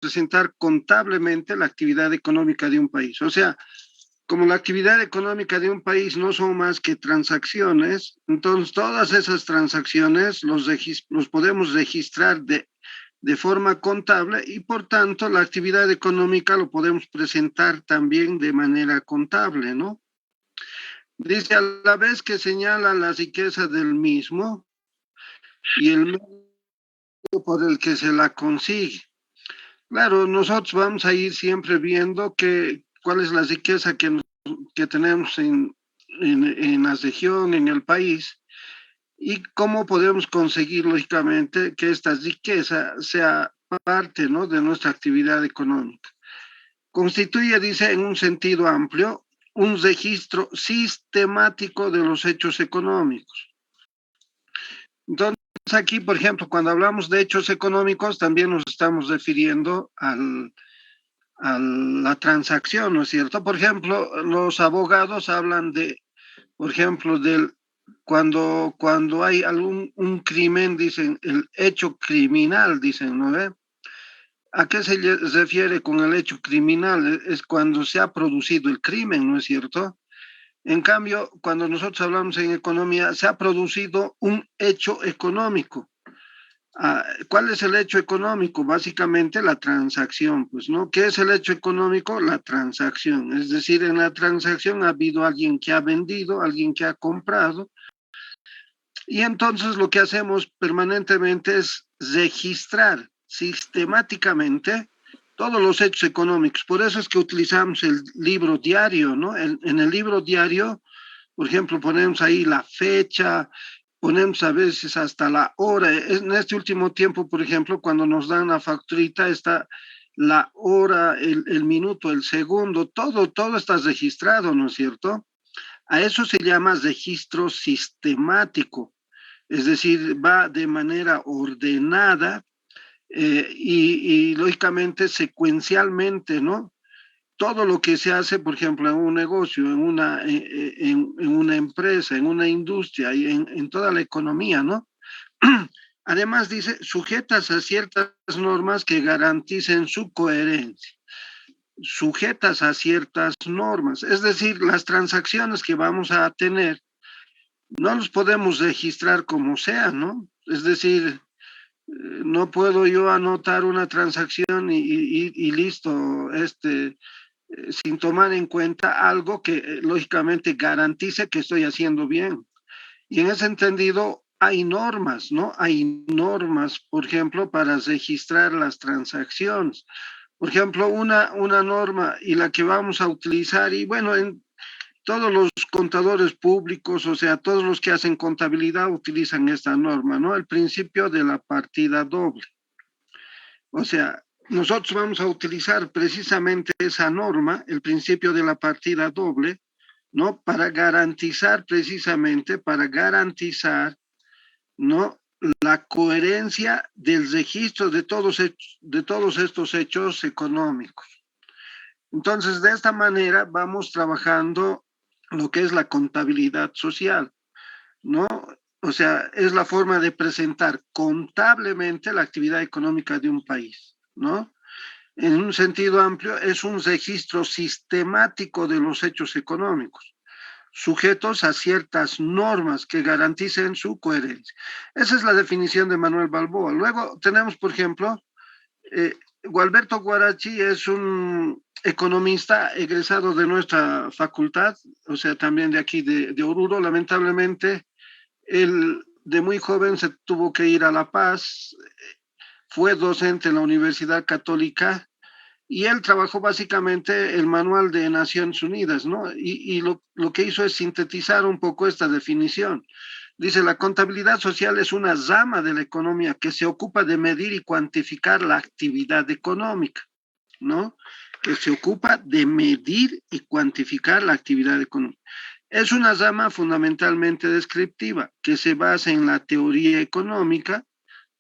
presentar contablemente la actividad económica de un país. O sea, como la actividad económica de un país no son más que transacciones, entonces todas esas transacciones los podemos registrar de forma contable y por tanto la actividad económica lo podemos presentar también de manera contable, ¿no? Dice a la vez que señala la riqueza del mismo y el medio por el que se la consigue. Claro, nosotros vamos a ir siempre viendo cuál es la riqueza que tenemos en la región, en el país, y cómo podemos conseguir, lógicamente, que esta riqueza sea parte, ¿no?, de nuestra actividad económica. Constituye, dice, en un sentido amplio, un registro sistemático de los hechos económicos. Entonces, aquí, por ejemplo, cuando hablamos de hechos económicos, también nos estamos refiriendo a la transacción, ¿no es cierto? Por ejemplo, los abogados hablan por ejemplo, cuando hay un crimen, dicen, el hecho criminal, dicen, ¿no ve? ¿A qué se refiere con el hecho criminal? Es cuando se ha producido el crimen, ¿no es cierto? En cambio, cuando nosotros hablamos en economía, se ha producido un hecho económico. ¿Cuál es el hecho económico? Básicamente la transacción, pues, ¿no? ¿Qué es el hecho económico? La transacción. Es decir, en la transacción ha habido alguien que ha vendido, alguien que ha comprado, y entonces lo que hacemos permanentemente es registrar sistemáticamente todos los hechos económicos. Por eso es que utilizamos el libro diario, ¿no? En el libro diario, por ejemplo, ponemos ahí la fecha, ponemos a veces hasta la hora. En este último tiempo, por ejemplo, cuando nos dan la facturita, está la hora, el minuto, el segundo, todo está registrado, ¿no es cierto? A eso se llama registro sistemático, es decir, va de manera ordenada y lógicamente secuencialmente, ¿no? Todo lo que se hace, por ejemplo, en un negocio, en una empresa, en una industria, y en toda la economía, ¿no? Además dice, sujetas a ciertas normas que garanticen su coherencia, sujetas a ciertas normas, es decir, las transacciones que vamos a tener, no los podemos registrar como sea, ¿no? Es decir, no puedo yo anotar una transacción y listo, sin tomar en cuenta algo que lógicamente garantice que estoy haciendo bien. Y en ese entendido hay normas, ¿no? Hay normas, por ejemplo, para registrar las transacciones. Por ejemplo, una norma y la que vamos a utilizar, y bueno, en todos los contadores públicos, o sea, todos los que hacen contabilidad utilizan esta norma, ¿no? El principio de la partida doble. O sea, nosotros vamos a utilizar precisamente esa norma, el principio de la partida doble, ¿no? Para garantizar precisamente, ¿no?, la coherencia del registro de todos estos hechos económicos. Entonces, de esta manera vamos trabajando lo que es la contabilidad social, ¿no? O sea, es la forma de presentar contablemente la actividad económica de un país, ¿no? En un sentido amplio, es un registro sistemático de los hechos económicos, sujetos a ciertas normas que garanticen su coherencia. Esa es la definición de Manuel Balboa. Luego tenemos, por ejemplo, Gualberto Guarachi es un economista egresado de nuestra facultad, o sea, también de aquí de Oruro. Lamentablemente, él de muy joven se tuvo que ir a La Paz, fue docente en la Universidad Católica y él trabajó básicamente el manual de Naciones Unidas, ¿no? Y lo que hizo es sintetizar un poco esta definición. Dice, la contabilidad social es una rama de la economía que se ocupa de medir y cuantificar la actividad económica, ¿no? Que se ocupa de medir y cuantificar la actividad económica. Es una rama fundamentalmente descriptiva que se basa en la teoría económica,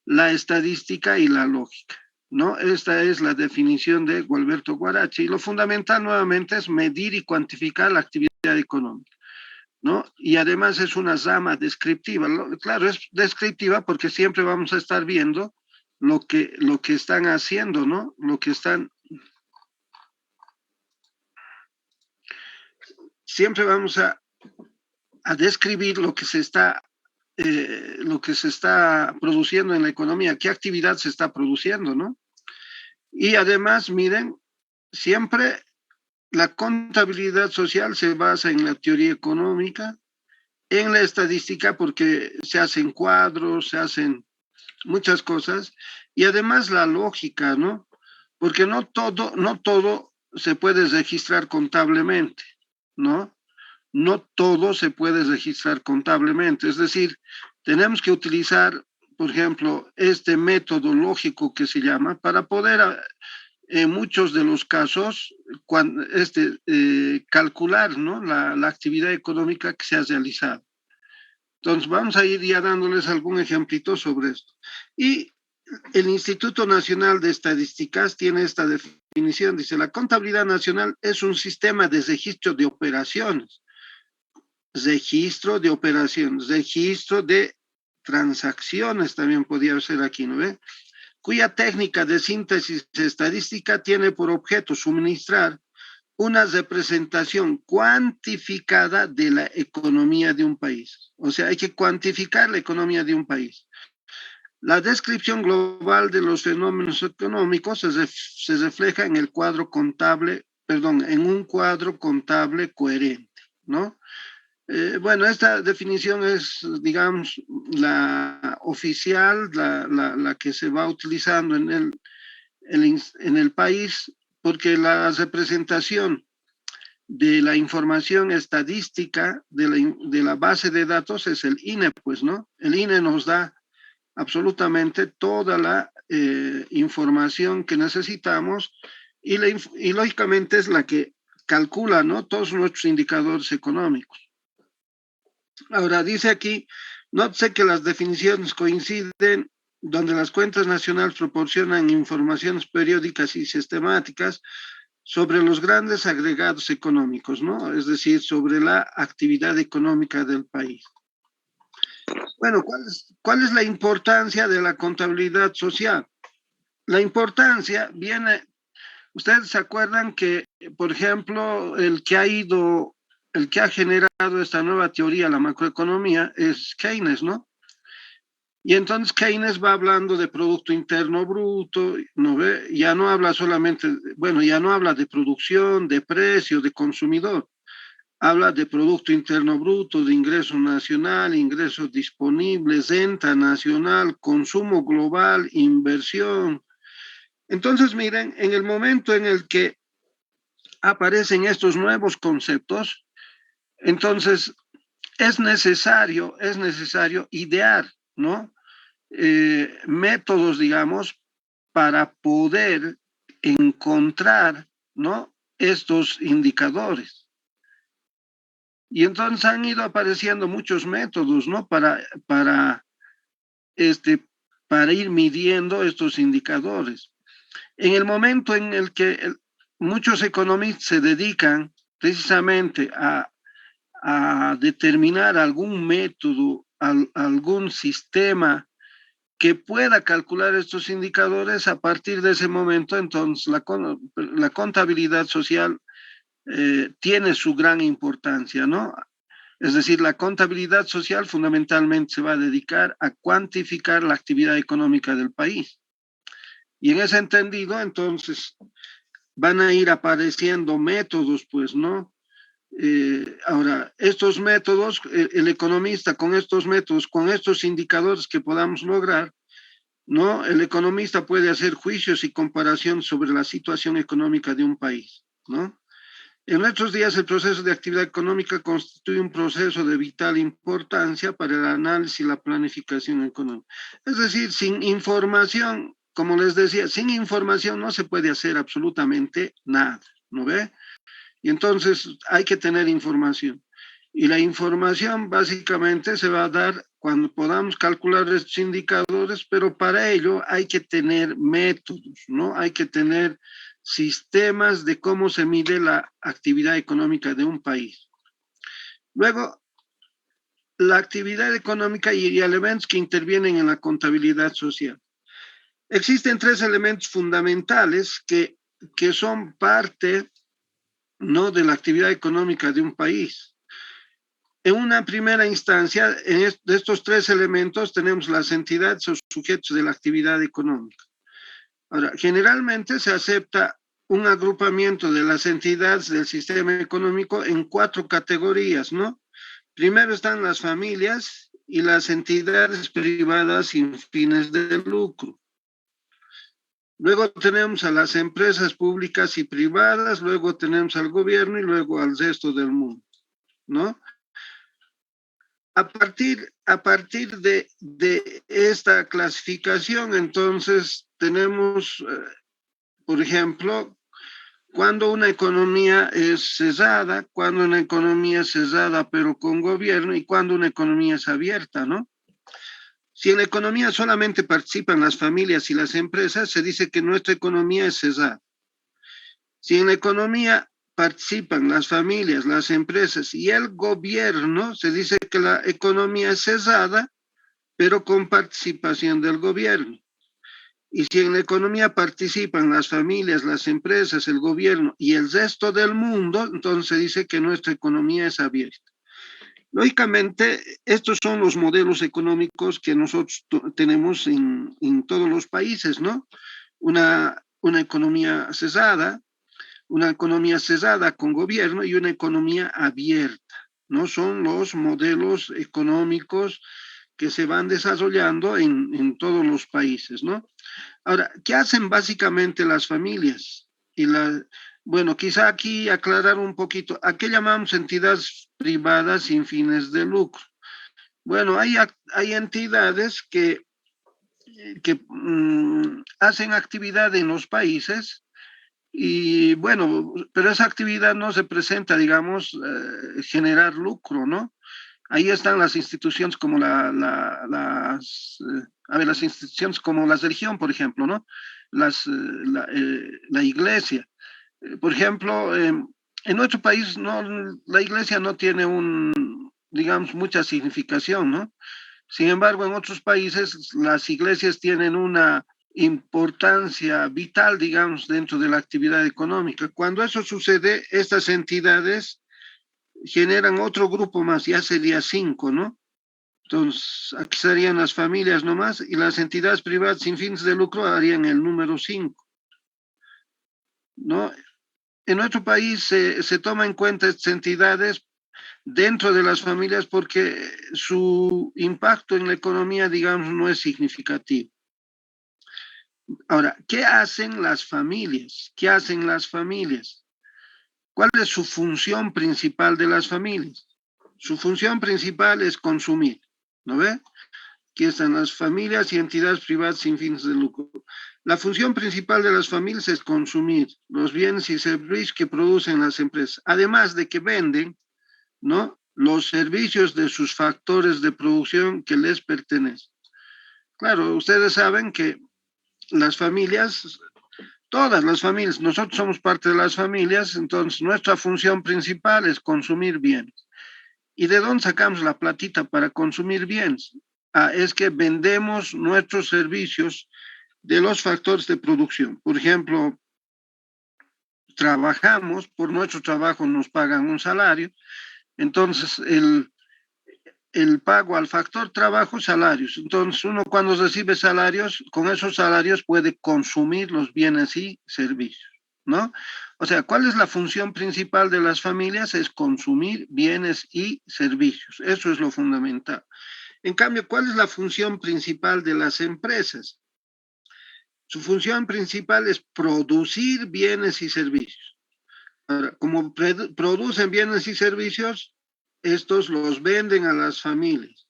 la estadística y la lógica, ¿no? Esta es la definición de Gualberto Guarachi. Y lo fundamental nuevamente es medir y cuantificar la actividad económica, ¿no? Y además es una rama descriptiva. Claro, es descriptiva porque siempre vamos a estar viendo lo que están haciendo, ¿no? Lo que están, siempre vamos a describir lo que se está produciendo en la economía, qué actividad se está produciendo, ¿no? Y además, miren, siempre la contabilidad social se basa en la teoría económica, en la estadística, porque se hacen cuadros, se hacen muchas cosas, y además la lógica, ¿no? Porque no todo se puede registrar contablemente, ¿no? No todo se puede registrar contablemente. Es decir, tenemos que utilizar, por ejemplo, este método lógico que se llama para poder, en muchos de los casos, calcular, ¿no? La actividad económica que se ha realizado. Entonces, vamos a ir ya dándoles algún ejemplito sobre esto. Y el Instituto Nacional de Estadísticas tiene esta definición, dice, la contabilidad nacional es un sistema de registro de transacciones, también podría ser aquí, ¿no ve? Cuya técnica de síntesis estadística tiene por objeto suministrar una representación cuantificada de la economía de un país. O sea, hay que cuantificar la economía de un país. La descripción global de los fenómenos económicos se refleja en el cuadro contable, perdón, en un cuadro contable coherente, ¿no? Bueno, esta definición es, digamos, la oficial, la que se va utilizando en el país, porque la representación de la información estadística de la base de datos es el INE, pues, ¿no? El INE nos da absolutamente toda la información que necesitamos y lógicamente es la que calcula, ¿no? Todos nuestros indicadores económicos. Ahora, dice aquí, nótese que las definiciones coinciden donde las cuentas nacionales proporcionan informaciones periódicas y sistemáticas sobre los grandes agregados económicos, ¿no? Es decir, sobre la actividad económica del país. Bueno, ¿cuál es la importancia de la contabilidad social? La importancia viene, ustedes se acuerdan que, por ejemplo, el que ha generado esta nueva teoría, la macroeconomía, es Keynes, ¿no? Y entonces Keynes va hablando de Producto Interno Bruto, ¿no ve? Ya no habla solamente, bueno, ya no habla de producción, de precio, de consumidor. Habla de Producto Interno Bruto, de ingreso nacional, ingresos disponibles, renta nacional, consumo global, inversión. Entonces, miren, en el momento en el que aparecen estos nuevos conceptos, entonces es necesario idear, ¿no? Métodos, digamos, para poder encontrar, ¿no? Estos indicadores. Y entonces han ido apareciendo muchos métodos, ¿no? Este, para ir midiendo estos indicadores. En el momento en el que muchos economistas se dedican precisamente a determinar algún método, algún sistema que pueda calcular estos indicadores, a partir de ese momento, entonces la contabilidad social tiene su gran importancia, ¿no? Es decir, la contabilidad social fundamentalmente se va a dedicar a cuantificar la actividad económica del país. Y en ese entendido, entonces, van a ir apareciendo métodos, pues, ¿no? Ahora, estos métodos, el economista con estos métodos, con estos indicadores que podamos lograr, ¿no? El economista puede hacer juicios y comparación sobre la situación económica de un país, ¿no? En nuestros días, el proceso de actividad económica constituye un proceso de vital importancia para el análisis y la planificación económica. Es decir, sin información, como les decía, sin información no se puede hacer absolutamente nada, ¿no ve? Y entonces hay que tener información. Y la información básicamente se va a dar cuando podamos calcular estos indicadores, pero para ello hay que tener métodos, ¿no? Hay que tener sistemas de cómo se mide la actividad económica de un país. Luego, la actividad económica y elementos que intervienen en la contabilidad social. Existen tres elementos fundamentales que son parte, ¿no?, de la actividad económica de un país. En una primera instancia, de estos tres elementos tenemos las entidades o sujetos de la actividad económica. Ahora, generalmente se acepta un agrupamiento de las entidades del sistema económico en cuatro categorías, ¿no? Primero están las familias y las entidades privadas sin fines de lucro. Luego tenemos a las empresas públicas y privadas, luego tenemos al gobierno y luego al resto del mundo, ¿no? A partir de esta clasificación, entonces tenemos, por ejemplo, cuando una economía es cerrada, cuando una economía es cerrada pero con gobierno y cuando una economía es abierta, ¿no? Si en la economía solamente participan las familias y las empresas, se dice que nuestra economía es cerrada. Si en la economía participan las familias, las empresas y el gobierno, se dice que la economía es cerrada, pero con participación del gobierno. Y si en la economía participan las familias, las empresas, el gobierno y el resto del mundo, entonces se dice que nuestra economía es abierta. Lógicamente, estos son los modelos económicos que nosotros tenemos en todos los países, ¿no? Una economía cerrada con gobierno y una economía abierta, ¿no? Son los modelos económicos que se van desarrollando en todos los países, ¿no? Ahora, ¿qué hacen básicamente las familias? Bueno, quizá aquí aclarar un poquito, ¿a qué llamamos entidades privadas sin fines de lucro? Bueno, hay entidades que hacen actividad en los países y bueno, pero esa actividad no se presenta, digamos, generar lucro, ¿no? Ahí están las instituciones como las instituciones como la religión, por ejemplo, ¿no? La iglesia. Por ejemplo, en nuestro país no, la iglesia no tiene digamos, mucha significación, ¿no? Sin embargo, en otros países las iglesias tienen una importancia vital, digamos, dentro de la actividad económica. Cuando eso sucede, estas entidades generan otro grupo más, ya sería cinco, ¿no? Entonces, aquí serían las familias nomás y las entidades privadas sin fines de lucro harían el número cinco, ¿no? En nuestro país se toma en cuenta estas entidades dentro de las familias porque su impacto en la economía, digamos, no es significativo. Ahora, ¿qué hacen las familias? ¿Qué hacen las familias? ¿Cuál es su función principal de las familias? Su función principal es consumir, ¿no ve? Aquí están las familias y entidades privadas sin fines de lucro. La función principal de las familias es consumir los bienes y servicios que producen las empresas, además de que venden, ¿no?, los servicios de sus factores de producción que les pertenecen. Claro, ustedes saben que las familias, todas las familias, nosotros somos parte de las familias, entonces nuestra función principal es consumir bienes. ¿Y de dónde sacamos la platita para consumir bienes? Es que vendemos nuestros servicios de los factores de producción. Por ejemplo, trabajamos, por nuestro trabajo nos pagan un salario, entonces el pago al factor trabajo, salarios. Entonces uno cuando recibe salarios, con esos salarios puede consumir los bienes y servicios, ¿no? O sea, ¿cuál es la función principal de las familias? Es consumir bienes y servicios. Eso es lo fundamental. En cambio, ¿cuál es la función principal de las empresas? Su función principal es producir bienes y servicios. Ahora, como producen bienes y servicios, estos los venden a las familias.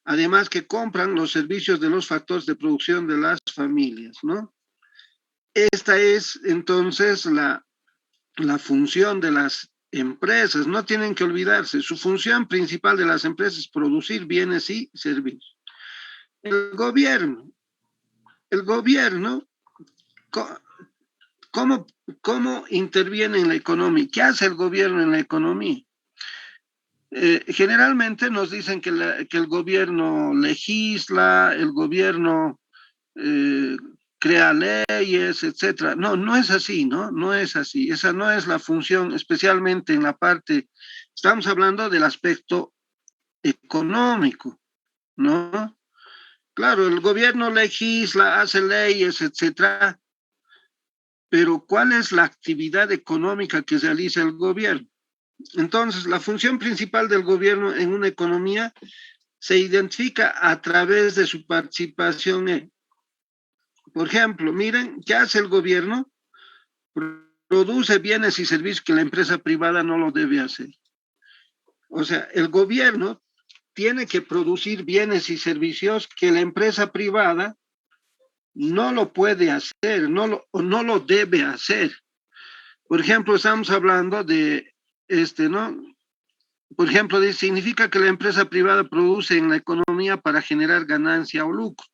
Además que compran los servicios de los factores de producción de las familias, ¿no? Esta es entonces la función de las empresas. No tienen que olvidarse, su función principal de las empresas es producir bienes y servicios. El gobierno, el gobierno, ¿cómo, cómo interviene en la economía? ¿Qué hace el gobierno en la economía? Generalmente nos dicen que el gobierno legisla, el gobierno crea leyes, etcétera. No, no es así, ¿no? No es así. Esa no es la función, especialmente en la parte, estamos hablando del aspecto económico, ¿no? Claro, el gobierno legisla, hace leyes, etcétera, pero ¿cuál es la actividad económica que realiza el gobierno? Entonces, la función principal del gobierno en una economía se identifica a través de su participación en, por ejemplo, miren, ¿qué hace el gobierno? Produce bienes y servicios que la empresa privada no lo debe hacer. O sea, el gobierno tiene que producir bienes y servicios que la empresa privada no lo puede hacer, no lo debe hacer. Por ejemplo, estamos hablando de ¿no? Por ejemplo, significa que la empresa privada produce en la economía para generar ganancia o lucro.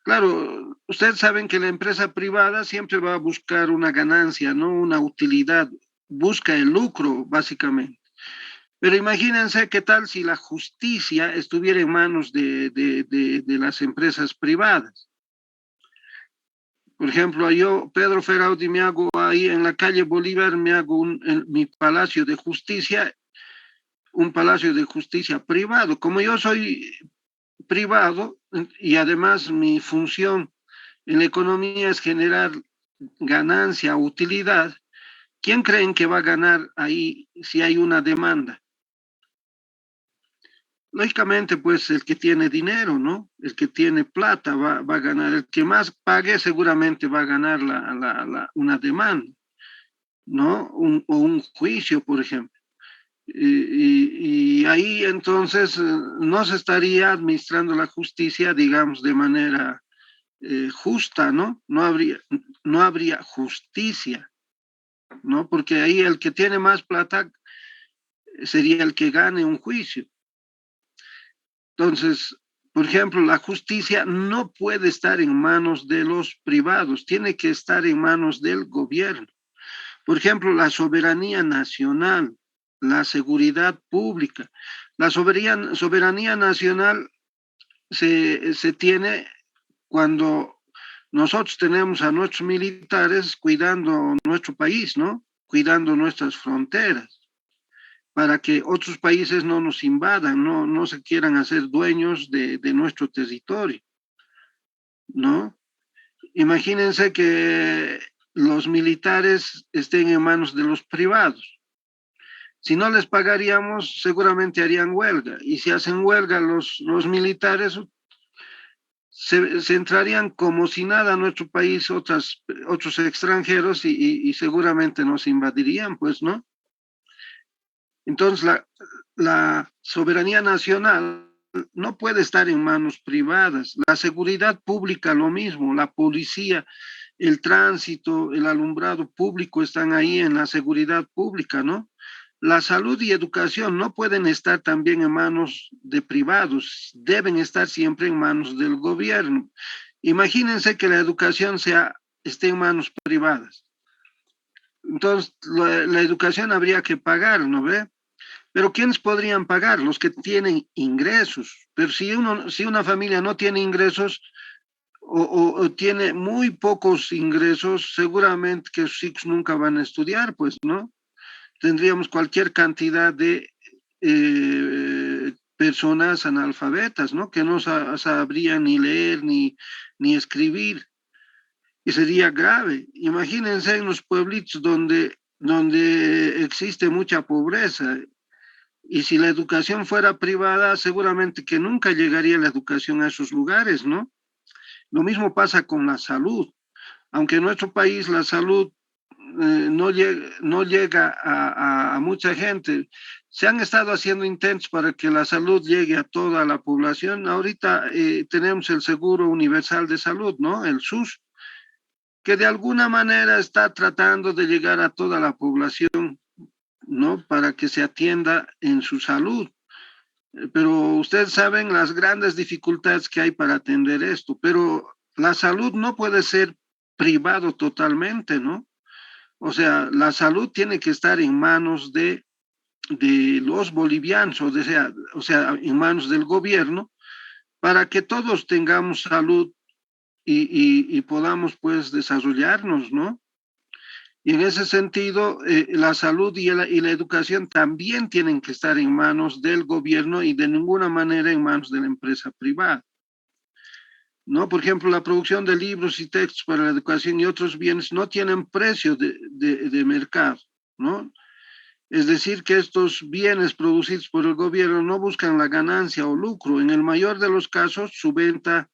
Claro, ustedes saben que la empresa privada siempre va a buscar una ganancia, ¿no? Una utilidad, busca el lucro, básicamente. Pero imagínense qué tal si la justicia estuviera en manos de las empresas privadas. Por ejemplo, yo, Pedro Feraudi, me hago ahí en la calle Bolívar, me hago mi palacio de justicia, un palacio de justicia privado. Como yo soy privado y además mi función en la economía es generar ganancia, utilidad, ¿quién creen que va a ganar ahí si hay una demanda? Lógicamente, pues el que tiene dinero, ¿no? El que tiene plata va a ganar. El que más pague seguramente va a ganar una demanda, ¿no? O un juicio, por ejemplo. Y ahí entonces no se estaría administrando la justicia, digamos, de manera justa, ¿no? No habría justicia, ¿no? Porque ahí el que tiene más plata sería el que gane un juicio. Entonces, por ejemplo, la justicia no puede estar en manos de los privados, tiene que estar en manos del gobierno. Por ejemplo, la soberanía nacional, la seguridad pública. La soberanía nacional se tiene cuando nosotros tenemos a nuestros militares cuidando nuestro país, ¿no? Cuidando nuestras fronteras, para que otros países no nos invadan, no se quieran hacer dueños de nuestro territorio, ¿no? Imagínense que los militares estén en manos de los privados. Si no les pagaríamos, seguramente harían huelga. Y si hacen huelga los militares, se entrarían como si nada a nuestro país otros extranjeros y seguramente nos invadirían, pues, ¿no? Entonces, la soberanía nacional no puede estar en manos privadas. La seguridad pública, lo mismo, la policía, el tránsito, el alumbrado público están ahí en la seguridad pública, ¿no? La salud y educación no pueden estar también en manos de privados, deben estar siempre en manos del gobierno. Imagínense que la educación esté en manos privadas. Entonces, la educación habría que pagar, ¿no ve? Pero ¿quiénes podrían pagar? Los que tienen ingresos. Pero si una familia no tiene ingresos o tiene muy pocos ingresos, seguramente que sus hijos nunca van a estudiar, pues, ¿no? Tendríamos cualquier cantidad de personas analfabetas, ¿no? Que no sabrían ni leer ni escribir. Y sería grave. Imagínense en los pueblitos donde existe mucha pobreza. Y si la educación fuera privada, seguramente que nunca llegaría la educación a esos lugares, ¿no? Lo mismo pasa con la salud. Aunque en nuestro país la salud no llega a mucha gente. Se han estado haciendo intentos para que la salud llegue a toda la población. Ahorita tenemos el Seguro Universal de Salud, ¿no? El SUS, que de alguna manera está tratando de llegar a toda la población, ¿no? Para que se atienda en su salud. Pero ustedes saben las grandes dificultades que hay para atender esto, pero la salud no puede ser privado totalmente, ¿no? O sea, la salud tiene que estar en manos de los bolivianos, o sea, en manos del gobierno, para que todos tengamos salud y podamos pues desarrollarnos, ¿no? Y en ese sentido, la salud y la educación también tienen que estar en manos del gobierno y de ninguna manera en manos de la empresa privada, ¿no? Por ejemplo, la producción de libros y textos para la educación y otros bienes no tienen precio de mercado, ¿no? Es decir, que estos bienes producidos por el gobierno no buscan la ganancia o lucro. En el mayor de los casos, su venta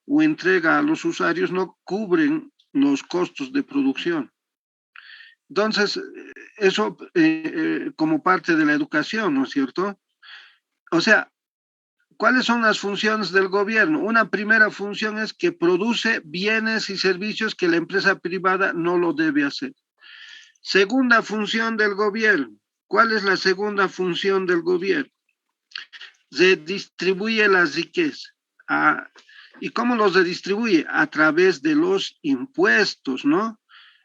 o entrega a los usuarios no cubren los costos de producción. Entonces, eso como parte de la educación, ¿no es cierto? O sea, ¿cuáles son las funciones del gobierno? Una primera función es que produce bienes y servicios que la empresa privada no lo debe hacer. Segunda función del gobierno. ¿Cuál es la segunda función del gobierno? Redistribuye la riqueza. ¿Y cómo los redistribuye? A través de los impuestos, ¿no?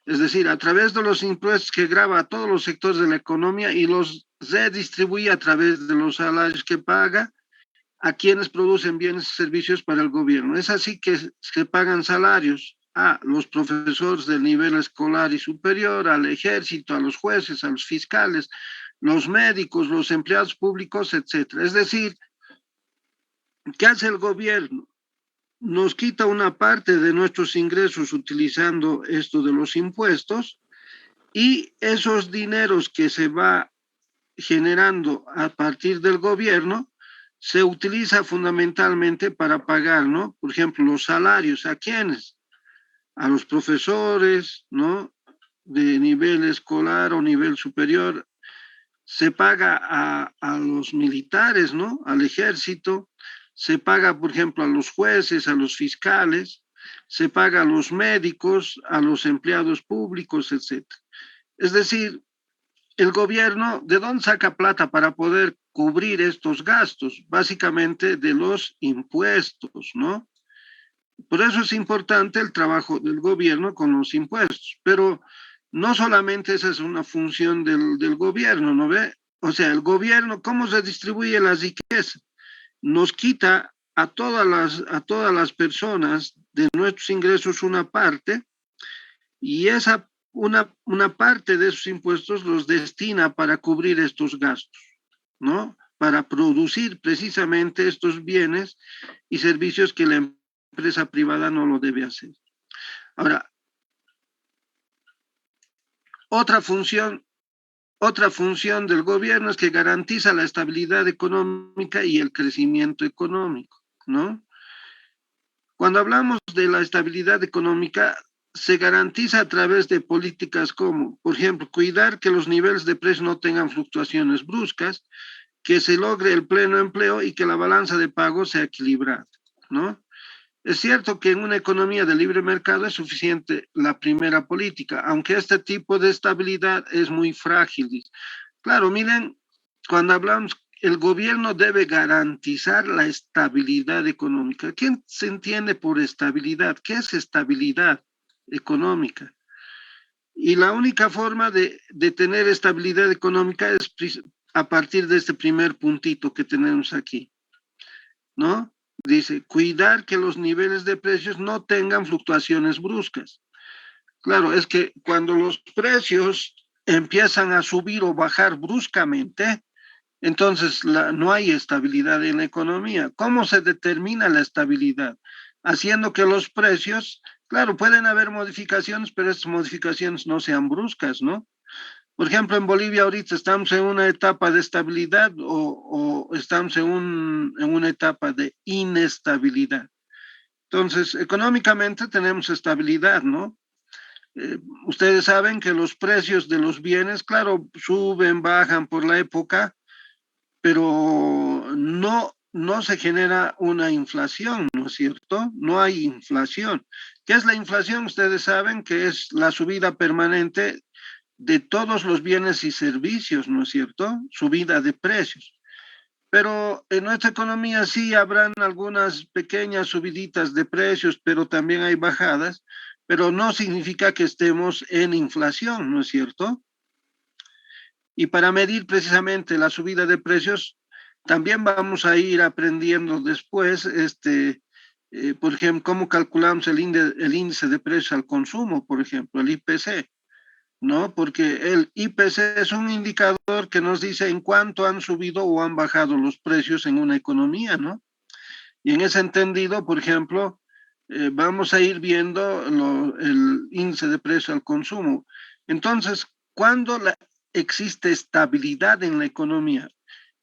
Es decir, a través de los impuestos que grava a todos los sectores de la economía y los redistribuye a través de los salarios que paga a quienes producen bienes y servicios para el gobierno. Es así que se pagan salarios a los profesores del nivel escolar y superior, al ejército, a los jueces, a los fiscales, los médicos, los empleados públicos, etcétera. Es decir, ¿qué hace el gobierno? Nos quita una parte de nuestros ingresos utilizando esto de los impuestos y esos dineros que se va generando a partir del gobierno se utiliza fundamentalmente para pagar, ¿no? Por ejemplo, los salarios. ¿A quiénes? A los profesores, ¿no? De nivel escolar o nivel superior. Se paga a los militares, ¿no? Al ejército. Se paga, por ejemplo, a los jueces, a los fiscales. Se paga a los médicos, a los empleados públicos, etcétera. Es decir, el gobierno, ¿de dónde saca plata para poder cubrir estos gastos? Básicamente de los impuestos, ¿no? Por eso es importante el trabajo del gobierno con los impuestos, pero no solamente esa es una función del gobierno, ¿no ve? O sea, el gobierno, ¿cómo se distribuye la riqueza? Nos quita a todas las personas de nuestros ingresos una parte y una parte de esos impuestos los destina para cubrir estos gastos, ¿no? Para producir precisamente estos bienes y servicios que la empresa privada no lo debe hacer. Ahora, otra función, otra función del gobierno es que garantiza la estabilidad económica y el crecimiento económico, ¿no? Cuando hablamos de la estabilidad económica, se garantiza a través de políticas como, por ejemplo, cuidar que los niveles de precios no tengan fluctuaciones bruscas, que se logre el pleno empleo y que la balanza de pagos sea equilibrada, ¿no? Es cierto que en una economía de libre mercado es suficiente la primera política, aunque este tipo de estabilidad es muy frágil. Claro, miren, cuando hablamos, el gobierno debe garantizar la estabilidad económica. ¿Quién se entiende por estabilidad? ¿Qué es estabilidad económica? Y la única forma de tener estabilidad económica es a partir de este primer puntito que tenemos aquí, ¿no? Dice, cuidar que los niveles de precios no tengan fluctuaciones bruscas. Claro, es que cuando los precios empiezan a subir o bajar bruscamente, entonces no hay estabilidad en la economía. ¿Cómo se determina la estabilidad? Haciendo que los precios, claro, pueden haber modificaciones, pero estas modificaciones no sean bruscas, ¿no? Por ejemplo, en Bolivia ahorita estamos en una etapa de estabilidad o estamos en una etapa de inestabilidad. Entonces, económicamente tenemos estabilidad, ¿no? Ustedes saben que los precios de los bienes, claro, suben, bajan por la época, pero no se genera una inflación, ¿no es cierto? No hay inflación. ¿Qué es la inflación? Ustedes saben que es la subida permanente de todos los bienes y servicios, ¿no es cierto? Subida de precios. Pero en nuestra economía sí habrán algunas pequeñas subiditas de precios, pero también hay bajadas, pero no significa que estemos en inflación, ¿no es cierto? Y para medir precisamente la subida de precios, también vamos a ir aprendiendo después Por ejemplo, ¿cómo calculamos el índice de precios al consumo, por ejemplo, el IPC? ¿No? Porque el IPC es un indicador que nos dice en cuánto han subido o han bajado los precios en una economía, ¿no? Y en ese entendido, por ejemplo, vamos a ir viendo el índice de precio al consumo. Entonces, ¿cuándo existe estabilidad en la economía?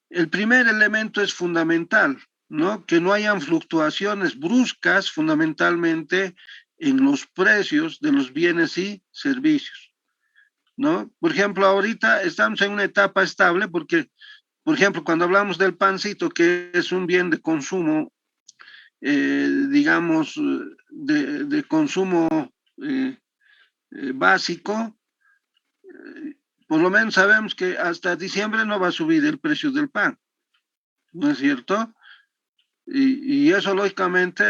El primer elemento es fundamental, ¿no? Que no hayan fluctuaciones bruscas, fundamentalmente en los precios de los bienes y servicios, ¿no? Por ejemplo, ahorita estamos en una etapa estable porque, por ejemplo, cuando hablamos del pancito, que es un bien de consumo, digamos, de consumo eh, básico, por lo menos sabemos que hasta diciembre no va a subir el precio del pan, ¿no es cierto? Y eso, lógicamente,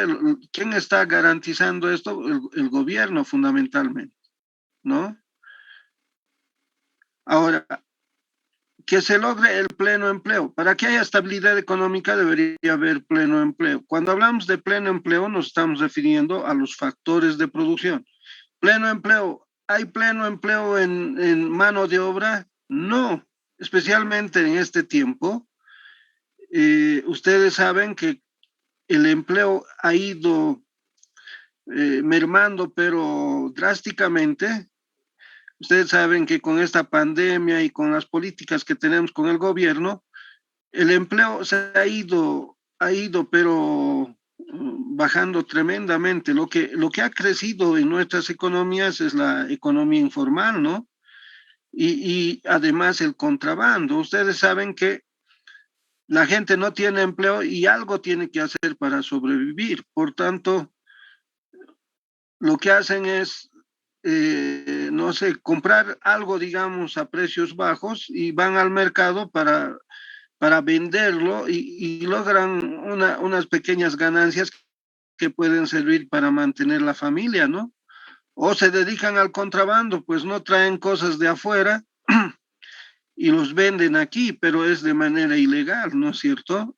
¿quién está garantizando esto? El gobierno, fundamentalmente, ¿no? Ahora, que se logre el pleno empleo. Para que haya estabilidad económica debería haber pleno empleo. Cuando hablamos de pleno empleo nos estamos refiriendo a los factores de producción. Pleno empleo, ¿hay pleno empleo en mano de obra? No, especialmente en este tiempo. Ustedes saben que el empleo ha ido mermando, pero drásticamente. Ustedes saben que con esta pandemia y con las políticas que tenemos con el gobierno, el empleo se ha ido, pero bajando tremendamente. Lo que ha crecido en nuestras economías es la economía informal, ¿no? Y además el contrabando. Ustedes saben que la gente no tiene empleo y algo tiene que hacer para sobrevivir. Por tanto, lo que hacen es, no sé, comprar algo, digamos, a precios bajos y van al mercado para venderlo y logran unas pequeñas ganancias que pueden servir para mantener la familia, ¿no? O se dedican al contrabando, pues no traen cosas de afuera y los venden aquí, pero es de manera ilegal, ¿no es cierto?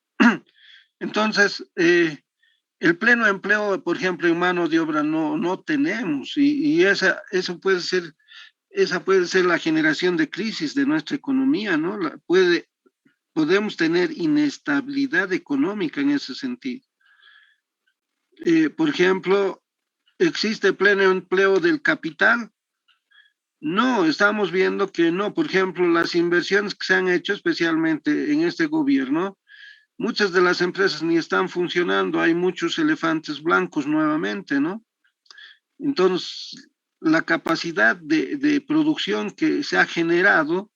Entonces, el pleno empleo, por ejemplo, en mano de obra no tenemos y esa puede ser la generación de crisis de nuestra economía, ¿no? Podemos tener inestabilidad económica en ese sentido. Por ejemplo, ¿existe pleno empleo del capital? No, estamos viendo que no. Por ejemplo, las inversiones que se han hecho, especialmente en este gobierno, muchas de las empresas ni están funcionando. Hay muchos elefantes blancos nuevamente, ¿no? Entonces, la capacidad de producción que se ha generado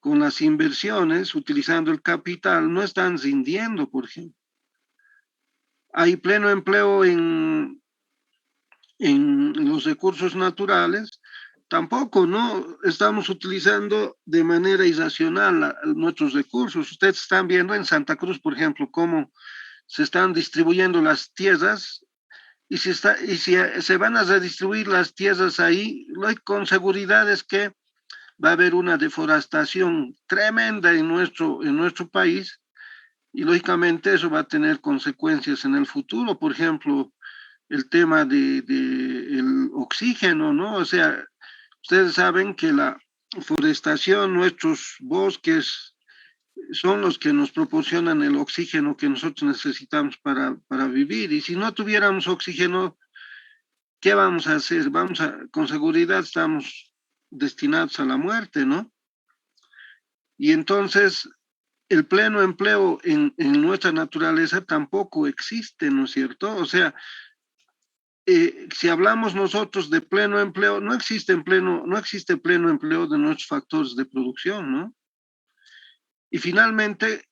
con las inversiones, utilizando el capital, no están rindiendo, por ejemplo. Hay pleno empleo en los recursos naturales, tampoco, ¿no? Estamos utilizando de manera irracional nuestros recursos. Ustedes están viendo en Santa Cruz, por ejemplo, cómo se están distribuyendo las tierras y si se van a redistribuir las tierras ahí, lo hay con seguridad es que va a haber una deforestación tremenda en nuestro país y lógicamente eso va a tener consecuencias en el futuro. Por ejemplo, el tema de el oxígeno, ¿no? O sea, ustedes saben que la forestación, nuestros bosques, son los que nos proporcionan el oxígeno que nosotros necesitamos para vivir. Y si no tuviéramos oxígeno, ¿qué vamos a hacer? Con seguridad estamos destinados a la muerte, ¿no? Y entonces el pleno empleo en nuestra naturaleza tampoco existe, ¿no es cierto? O sea, si hablamos nosotros de pleno empleo, no existe pleno empleo de nuestros factores de producción, ¿no? Y finalmente,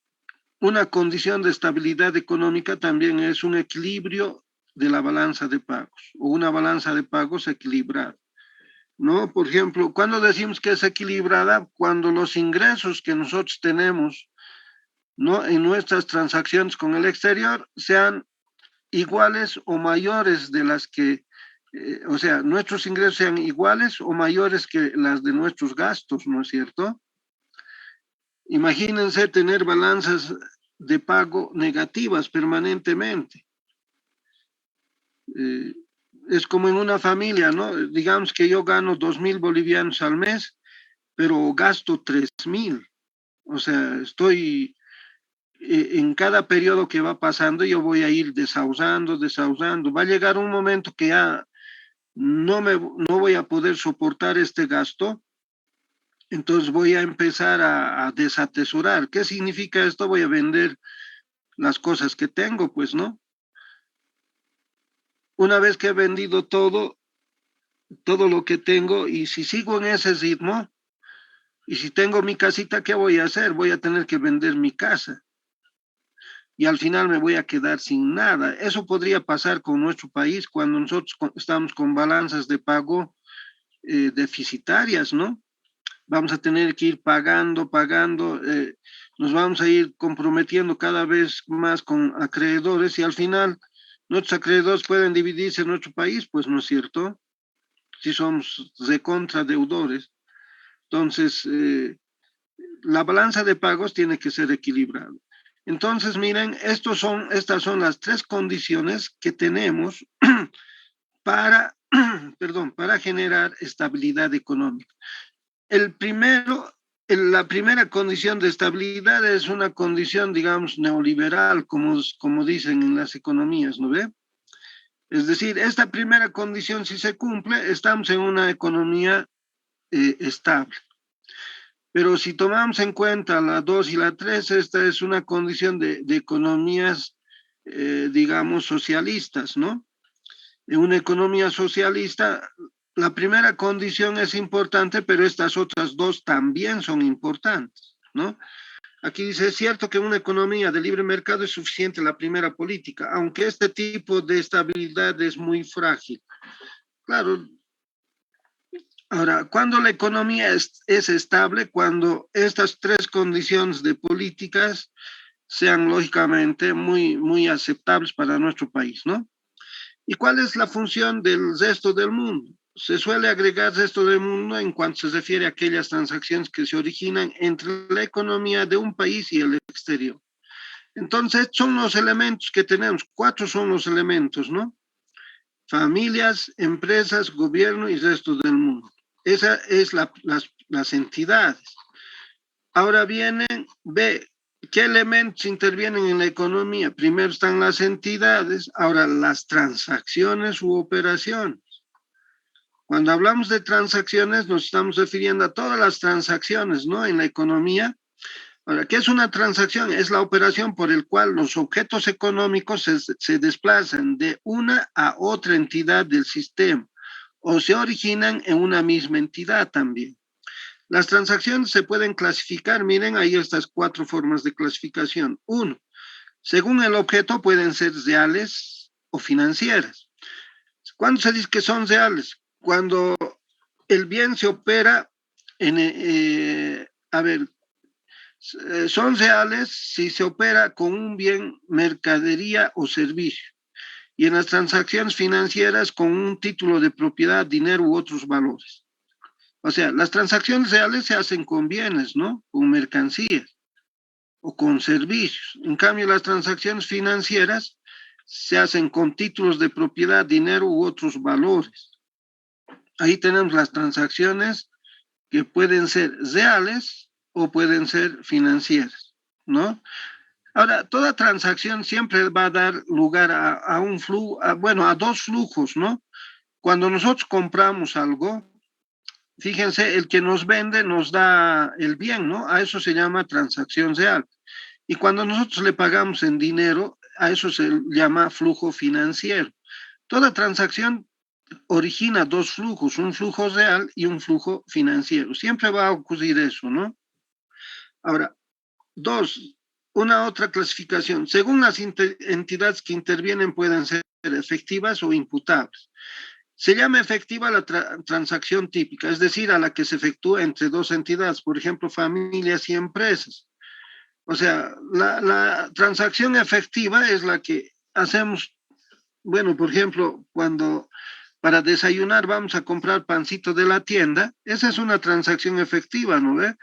una condición de estabilidad económica también es un equilibrio de la balanza de pagos o una balanza de pagos equilibrada, ¿no? Por ejemplo, cuando decimos que es equilibrada, cuando los ingresos que nosotros tenemos, ¿no? En nuestras transacciones con el exterior sean iguales o mayores de las que, o sea, nuestros ingresos sean iguales o mayores que las de nuestros gastos, ¿no es cierto? Imagínense tener balanzas de pago negativas permanentemente. Eh, es como en una familia, ¿no? Digamos que yo gano 2.000 bolivianos al mes, pero gasto 3.000. O sea, estoy en cada periodo que va pasando, yo voy a ir desausando, desausando. Va a llegar un momento que ya no voy a poder soportar este gasto, entonces voy a empezar a desatesorar. ¿Qué significa esto? Voy a vender las cosas que tengo, pues, ¿no? Una vez que he vendido todo lo que tengo, y si sigo en ese ritmo, y si tengo mi casita, ¿qué voy a hacer? Voy a tener que vender mi casa y al final me voy a quedar sin nada. Eso podría pasar con nuestro país cuando nosotros estamos con balanzas de pago deficitarias, ¿no? Vamos a tener que ir pagando, pagando, nos vamos a ir comprometiendo cada vez más con acreedores y al final nuestros acreedores pueden dividirse en nuestro país, pues no es cierto, si somos recontra deudores. Entonces, la balanza de pagos tiene que ser equilibrada. Entonces, miren, estas son las tres condiciones que tenemos para, perdón, para generar estabilidad económica. El primero, la primera condición de estabilidad es una condición, digamos, neoliberal, como dicen en las economías, ¿no ve? Es decir, esta primera condición, si se cumple, estamos en una economía estable. Pero si tomamos en cuenta la 2 y la 3, esta es una condición de economías, digamos, socialistas, ¿no? En una economía socialista, la primera condición es importante, pero estas otras dos también son importantes, ¿no? Aquí dice, es cierto que en una economía de libre mercado es suficiente la primera política, aunque este tipo de estabilidad es muy frágil. Claro, ahora, cuando la economía es estable, cuando estas tres condiciones de políticas sean lógicamente muy aceptables para nuestro país, ¿no? ¿Y cuál es la función del resto del mundo? Se suele agregar resto del mundo en cuanto se refiere a aquellas transacciones que se originan entre la economía de un país y el exterior. Entonces, son los elementos que tenemos, cuatro son los elementos, ¿no? Familias, empresas, gobierno y resto del mundo. Esa es las entidades. Ahora vienen, ve, ¿qué elementos intervienen en la economía? Primero están las entidades, ahora las transacciones u operaciones. Cuando hablamos de transacciones, nos estamos refiriendo a todas las transacciones, ¿no? En la economía. Ahora, ¿qué es una transacción? Es la operación por el cual los objetos económicos se desplazan de una a otra entidad del sistema o se originan en una misma entidad también. Las transacciones se pueden clasificar, miren, ahí estas cuatro formas de clasificación. Uno, según el objeto pueden ser reales o financieras. ¿Cuándo se dice que son reales? Cuando el bien se opera a ver, son reales si se opera con un bien, mercadería o servicio. Y en las transacciones financieras con un título de propiedad, dinero u otros valores. O sea, las transacciones reales se hacen con bienes, ¿no? Con mercancías o con servicios. En cambio, las transacciones financieras se hacen con títulos de propiedad, dinero u otros valores. Ahí tenemos las transacciones que pueden ser reales o pueden ser financieras, ¿no? Ahora, toda transacción siempre va a dar lugar a un flujo, bueno, a dos flujos, ¿no? Cuando nosotros compramos algo, fíjense, el que nos vende nos da el bien, ¿no? A eso se llama transacción real. Y cuando nosotros le pagamos en dinero, a eso se llama flujo financiero. Toda transacción origina dos flujos, un flujo real y un flujo financiero. Siempre va a ocurrir eso, ¿no? Ahora, dos, una otra clasificación. Según las entidades que intervienen pueden ser efectivas o imputables. Se llama efectiva la transacción típica, es decir, a la que se efectúa entre dos entidades, por ejemplo, familias y empresas. O sea, la transacción efectiva es la que hacemos, bueno, por ejemplo, cuando para desayunar vamos a comprar pancito de la tienda, esa es una transacción efectiva, ¿no ve?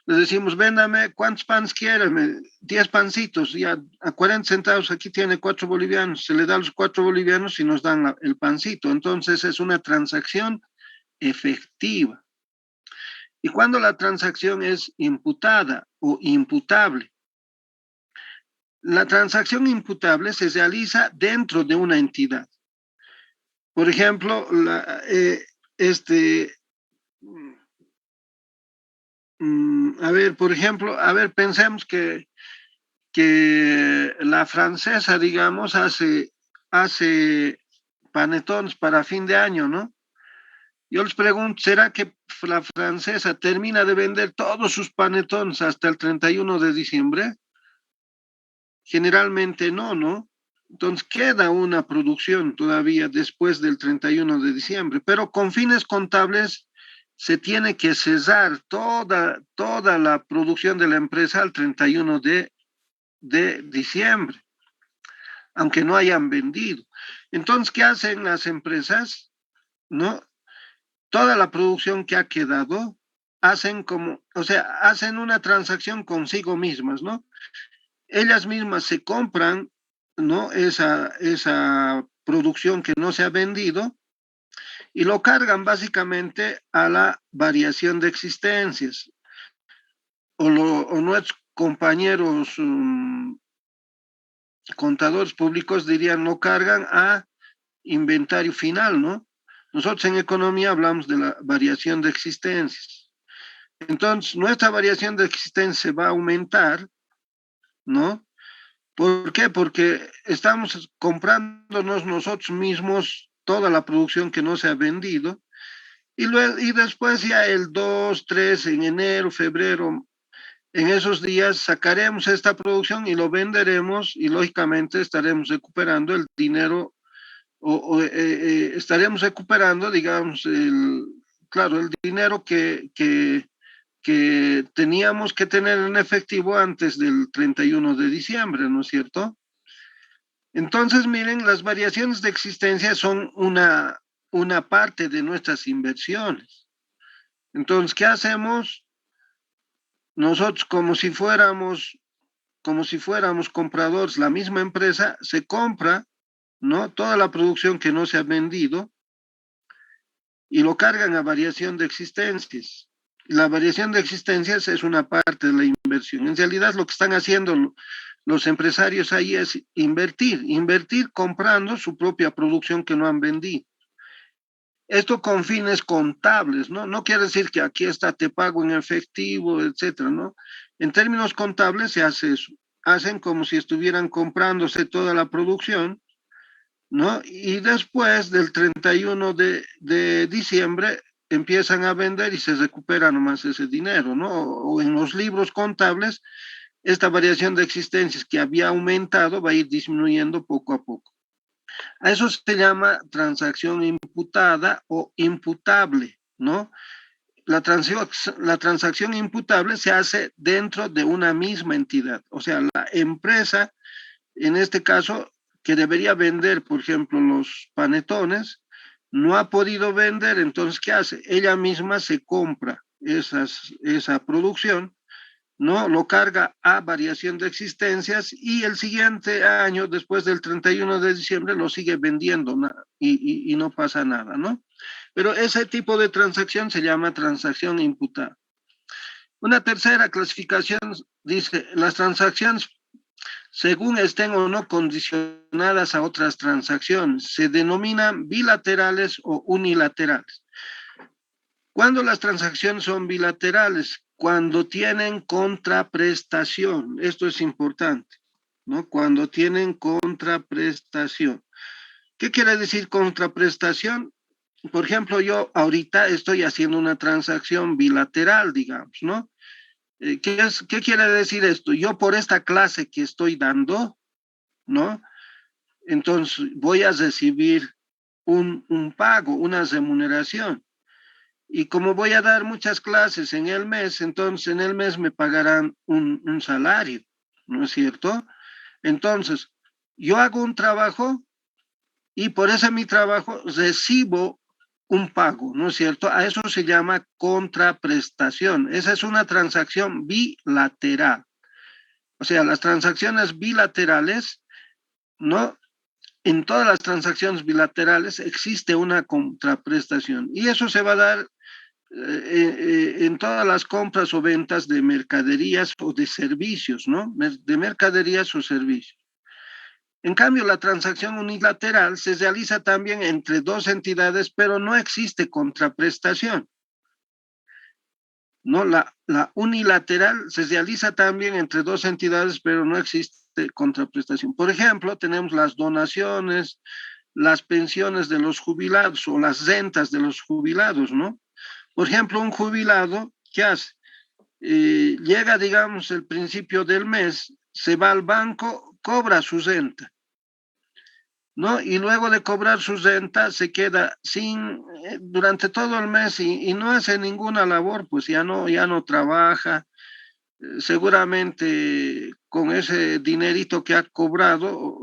Le decimos, véndame, ¿cuántos panes quiere? 10 pancitos, ya a 40 centavos, aquí tiene 4 bolivianos. Se le da los 4 bolivianos y nos dan el pancito. Entonces es una transacción efectiva. Y cuando la transacción es imputada o imputable, la transacción imputable se realiza dentro de una entidad. Por ejemplo, este, a ver, por ejemplo, a ver, pensemos que la francesa, digamos, hace panetones para fin de año, ¿no? Yo les pregunto, ¿será que la francesa termina de vender todos sus panetones hasta el 31 de diciembre? Generalmente no, ¿no? Entonces queda una producción todavía después del 31 de diciembre, pero con fines contables se tiene que cesar toda la producción de la empresa al 31 de diciembre, aunque no hayan vendido. Entonces, ¿qué hacen las empresas? ¿No? Toda la producción que ha quedado, hacen como, o sea, hacen una transacción consigo mismas, ¿no? Ellas mismas se compran, ¿no? Esa producción que no se ha vendido y lo cargan básicamente a la variación de existencias. O nuestros compañeros contadores públicos dirían, lo cargan a inventario final, ¿no? Nosotros en economía hablamos de la variación de existencias. Entonces, nuestra variación de existencia va a aumentar, ¿no? ¿Por qué? Porque estamos comprándonos nosotros mismos toda la producción que no se ha vendido y después ya el 2, 3, en enero, febrero, en esos días sacaremos esta producción y lo venderemos y lógicamente estaremos recuperando el dinero o estaremos recuperando, digamos, claro, el dinero que teníamos que tener en efectivo antes del 31 de diciembre, ¿no es cierto? Entonces, miren, las variaciones de existencia son una parte de nuestras inversiones. Entonces, ¿qué hacemos? Nosotros, como si fuéramos compradores, la misma empresa se compra, ¿no? Toda la producción que no se ha vendido y lo cargan a variación de existencias. La variación de existencias es una parte de la inversión. En realidad, lo que están haciendo los empresarios ahí es invertir comprando su propia producción que no han vendido. Esto con fines contables, ¿no? No quiere decir que aquí está, te pago en efectivo, etcétera, ¿no? En términos contables se hace eso. Hacen como si estuvieran comprándose toda la producción, ¿no? Y después del 31 de diciembre empiezan a vender y se recupera nomás ese dinero, ¿no? O en los libros contables, esta variación de existencias que había aumentado va a ir disminuyendo poco a poco. A eso se llama transacción imputada o imputable, ¿no? La transacción imputable se hace dentro de una misma entidad, o sea, la empresa, en este caso, que debería vender, por ejemplo, los panetones, no ha podido vender, entonces, ¿qué hace? Ella misma se compra esa producción, ¿no? Lo carga a variación de existencias y el siguiente año, después del 31 de diciembre, lo sigue vendiendo, ¿no? Y no pasa nada, ¿no? Pero ese tipo de transacción se llama transacción imputada. Una tercera clasificación dice, las transacciones, según estén o no condicionadas a otras transacciones, se denominan bilaterales o unilaterales. ¿Cuándo las transacciones son bilaterales? Cuando tienen contraprestación. Esto es importante, ¿no? Cuando tienen contraprestación. ¿Qué quiere decir contraprestación? Por ejemplo, yo ahorita estoy haciendo una transacción bilateral, digamos, ¿no? ¿Qué quiere decir esto? Yo por esta clase que estoy dando, ¿no? Entonces voy a recibir un pago, una remuneración. Y como voy a dar muchas clases en el mes, entonces en el mes me pagarán un salario, ¿no es cierto? Entonces, yo hago un trabajo y por ese mi trabajo recibo un pago, ¿no es cierto? A eso se llama contraprestación. Esa es una transacción bilateral. O sea, las transacciones bilaterales, ¿no? En todas las transacciones bilaterales existe una contraprestación y eso se va a dar en todas las compras o ventas de mercaderías o de servicios, ¿no? De mercaderías o servicios. En cambio, la transacción unilateral se realiza también entre dos entidades, pero no existe contraprestación. ¿No? La unilateral se realiza también entre dos entidades, pero no existe contraprestación. Por ejemplo, tenemos las donaciones, las pensiones de los jubilados o las rentas de los jubilados, ¿no? Por ejemplo, un jubilado, ¿qué hace? Llega, digamos, el principio del mes, se va al banco, cobra su renta, ¿no? Y luego de cobrar su renta se queda sin, durante todo el mes y no hace ninguna labor, pues ya no trabaja, seguramente con ese dinerito que ha cobrado,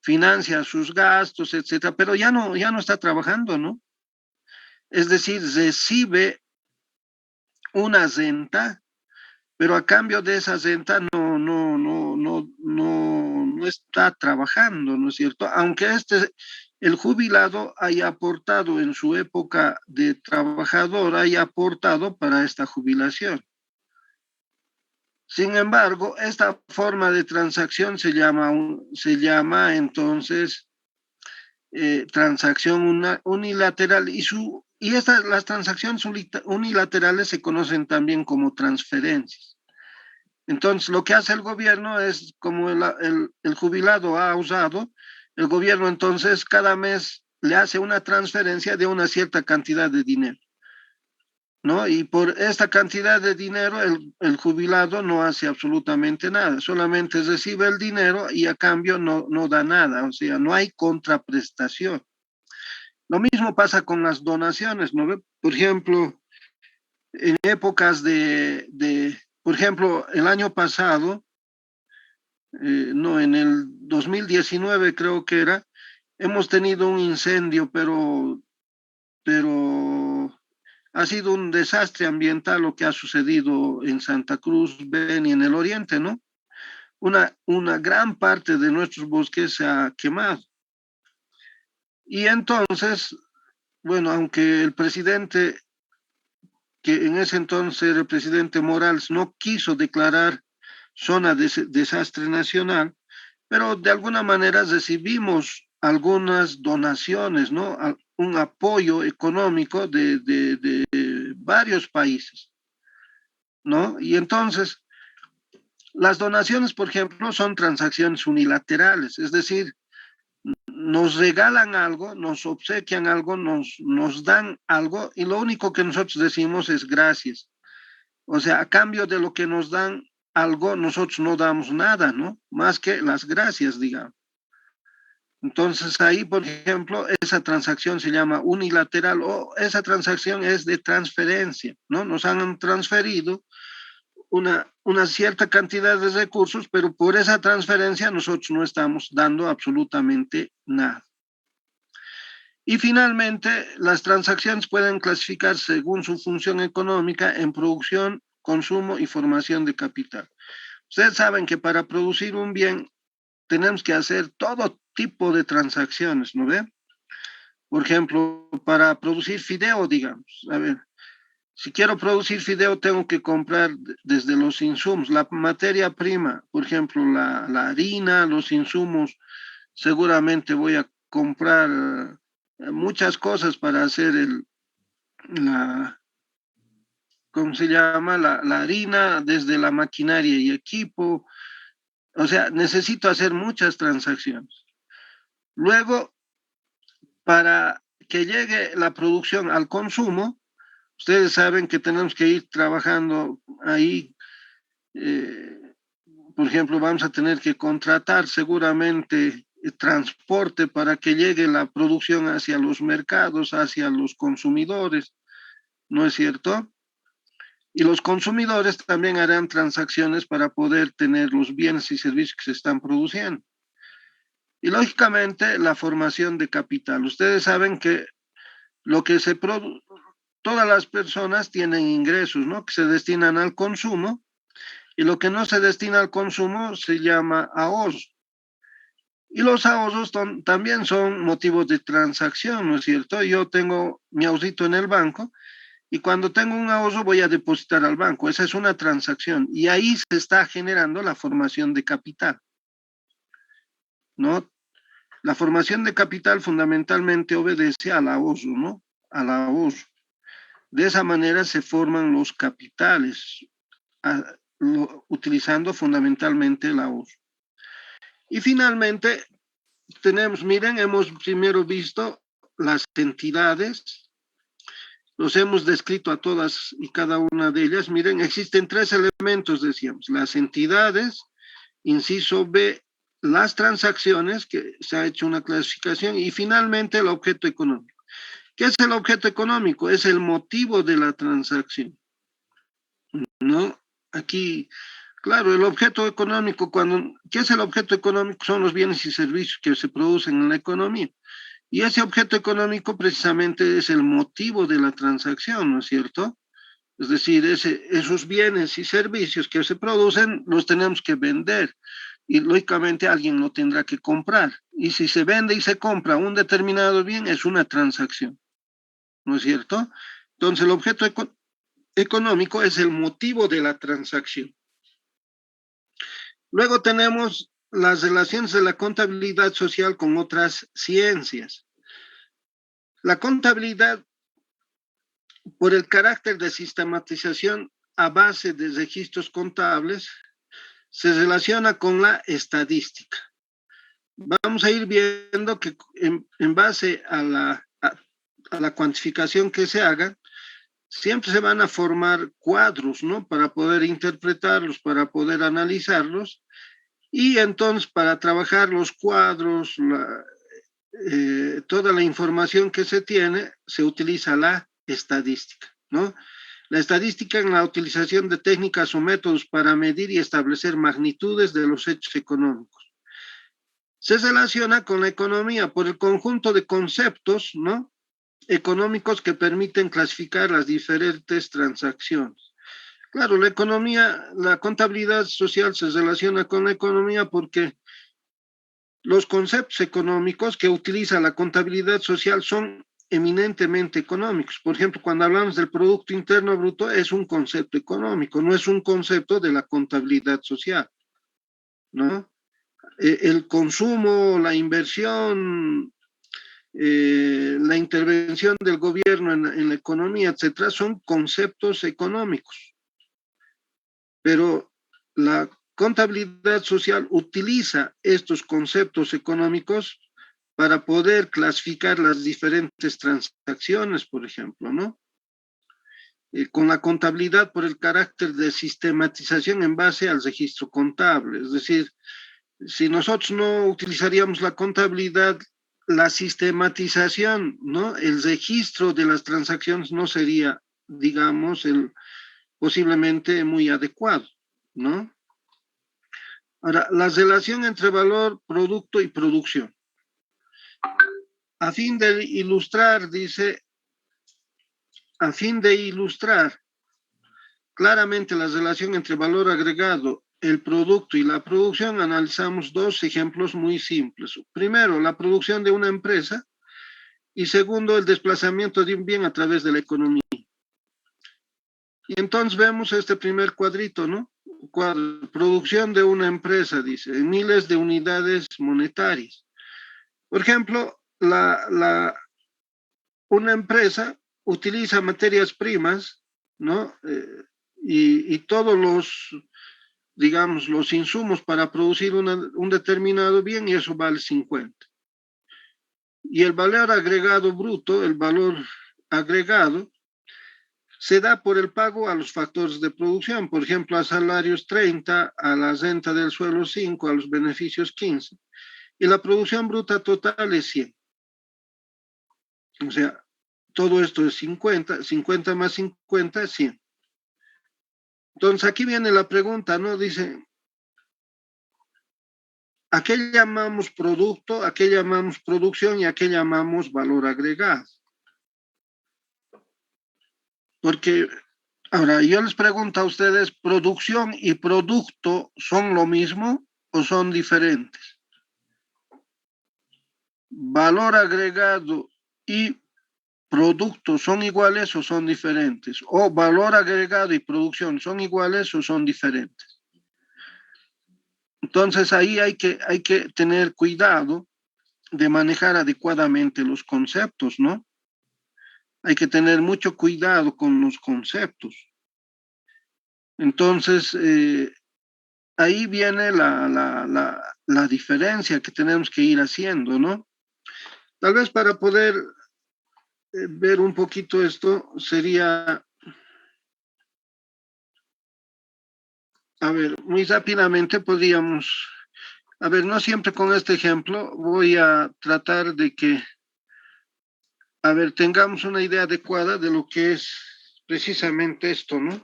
financia sus gastos, etcétera, pero ya no está trabajando, ¿no? Es decir, recibe una renta, pero a cambio de esa renta no está trabajando, ¿no es cierto? Aunque el jubilado haya aportado en su época de trabajador, haya aportado para esta jubilación. Sin embargo, esta forma de transacción se llama entonces transacción unilateral las transacciones unilaterales se conocen también como transferencias. Entonces, lo que hace el gobierno es, como el jubilado ha usado, el gobierno entonces cada mes le hace una transferencia de una cierta cantidad de dinero, ¿no? Y por esta cantidad de dinero el jubilado no hace absolutamente nada, solamente recibe el dinero y a cambio no da nada, o sea, no hay contraprestación. Lo mismo pasa con las donaciones, ¿no? Por ejemplo, en épocas por ejemplo, el año pasado, no, en el 2019 creo que era, hemos tenido un incendio, pero ha sido un desastre ambiental lo que ha sucedido en Santa Cruz, Beni, en el oriente, ¿no? Una gran parte de nuestros bosques se ha quemado. Y entonces, bueno, aunque el presidente, que en ese entonces era el presidente Morales, no quiso declarar zona de desastre nacional, pero de alguna manera recibimos algunas donaciones, ¿no? Un apoyo económico de varios países, ¿no? Y entonces, las donaciones, por ejemplo, son transacciones unilaterales, es decir, nos regalan algo, nos obsequian algo, nos dan algo y lo único que nosotros decimos es gracias. O sea, a cambio de lo que nos dan algo, nosotros no damos nada, ¿no? Más que las gracias, digamos. Entonces ahí, por ejemplo, esa transacción se llama unilateral o esa transacción es de transferencia, ¿no? Nos han transferido una cierta cantidad de recursos, pero por esa transferencia nosotros no estamos dando absolutamente nada. Y finalmente, las transacciones pueden clasificarse según su función económica en producción, consumo y formación de capital. Ustedes saben que para producir un bien tenemos que hacer todo tipo de transacciones, ¿no ve? Por ejemplo, para producir fideo, digamos, a ver, si quiero producir fideo tengo que comprar desde los insumos, la materia prima, por ejemplo, la harina, los insumos, seguramente voy a comprar muchas cosas para hacer la, ¿cómo se llama? La harina, desde la maquinaria y equipo. O sea, necesito hacer muchas transacciones. Luego, para que llegue la producción al consumo, ustedes saben que tenemos que ir trabajando ahí. eh, por ejemplo, vamos a tener que contratar seguramente transporte para que llegue la producción hacia los mercados, hacia los consumidores, ¿no es cierto? Y los consumidores también harán transacciones para poder tener los bienes y servicios que se están produciendo. Y lógicamente la formación de capital. Ustedes saben que Lo que se produce, todas las personas tienen ingresos, ¿no? Que se destinan al consumo y lo que no se destina al consumo se llama ahorro. Y los ahorros también son motivos de transacción, ¿no es cierto? Yo tengo mi ahorrito en el banco y cuando tengo un ahorro voy a depositar al banco. Esa es una transacción y ahí se está generando la formación de capital, ¿no? La formación de capital fundamentalmente obedece al ahorro, ¿no? Al ahorro. De esa manera se forman los capitales, utilizando fundamentalmente el ahorro. Y finalmente tenemos, miren, hemos primero visto las entidades, los hemos descrito a todas y cada una de ellas. Miren, existen tres elementos, decíamos, las entidades, inciso B, las transacciones, que se ha hecho una clasificación, y finalmente el objeto económico. ¿Qué es el objeto económico? Es el motivo de la transacción, ¿no? Aquí, claro, el objeto económico, ¿qué es el objeto económico? Son los bienes y servicios que se producen en la economía. Y ese objeto económico precisamente es el motivo de la transacción, ¿no es cierto? Es decir, esos bienes y servicios que se producen los tenemos que vender y lógicamente alguien lo tendrá que comprar. Y si se vende y se compra un determinado bien, es una transacción, ¿no es cierto? Entonces, el objeto económico es el motivo de la transacción. Luego tenemos las relaciones de la contabilidad social con otras ciencias. La contabilidad, por el carácter de sistematización a base de registros contables, se relaciona con la estadística. Vamos a ir viendo que en base a la cuantificación que se haga, siempre se van a formar cuadros, ¿no? Para poder interpretarlos, para poder analizarlos. Y entonces, para trabajar los cuadros, toda la información que se tiene, se utiliza la estadística, ¿no? La estadística en la utilización de técnicas o métodos para medir y establecer magnitudes de los hechos económicos. Se relaciona con la economía por el conjunto de conceptos, ¿no? Económicos que permiten clasificar las diferentes transacciones. Claro, la economía, la contabilidad social se relaciona con la economía porque los conceptos económicos que utiliza la contabilidad social son eminentemente económicos. Por ejemplo, cuando hablamos del Producto Interno Bruto, es un concepto económico, no es un concepto de la contabilidad social, ¿no? El consumo, la inversión, la intervención del gobierno en la economía, etcétera, son conceptos económicos. Pero la contabilidad social utiliza estos conceptos económicos para poder clasificar las diferentes transacciones, por ejemplo, ¿no? Con la contabilidad por el carácter de sistematización en base al registro contable. Es decir, si nosotros no utilizaríamos la contabilidad, la sistematización, ¿no? El registro de las transacciones no sería, digamos, posiblemente muy adecuado, ¿no? Ahora, la relación entre valor, producto y producción. A fin de ilustrar, dice, a fin de ilustrar claramente la relación entre valor agregado, el producto y la producción, analizamos dos ejemplos muy simples. Primero, la producción de una empresa y segundo, el desplazamiento de un bien a través de la economía. Y entonces vemos este primer cuadrito, ¿no? Producción de una empresa, dice, en miles de unidades monetarias. Por ejemplo, una empresa utiliza materias primas, ¿no? Y todos digamos, los insumos para producir un determinado bien y eso vale 50. Y el valor agregado bruto, el valor agregado, se da por el pago a los factores de producción, por ejemplo, a salarios 30, a la renta del suelo 5, a los beneficios 15, y la producción bruta total es 100. O sea, todo esto es 50, 50 más 50 es 100. Entonces aquí viene la pregunta, ¿no? Dice, ¿a qué llamamos producto, a qué llamamos producción y a qué llamamos valor agregado? Porque ahora yo les pregunto a ustedes, ¿producción y producto son lo mismo o son diferentes? ¿Valor agregado y producto son iguales o son diferentes? ¿O valor agregado y producción son iguales o son diferentes? Entonces ahí hay que tener cuidado de manejar adecuadamente los conceptos, ¿no? Hay que tener mucho cuidado con los conceptos. Entonces, ahí viene la diferencia que tenemos que ir haciendo, ¿no? Tal vez para poder ver un poquito esto, sería, a ver, muy rápidamente podríamos, a ver, no siempre con este ejemplo, voy a tratar de que, a ver, tengamos una idea adecuada de lo que es precisamente esto, ¿no?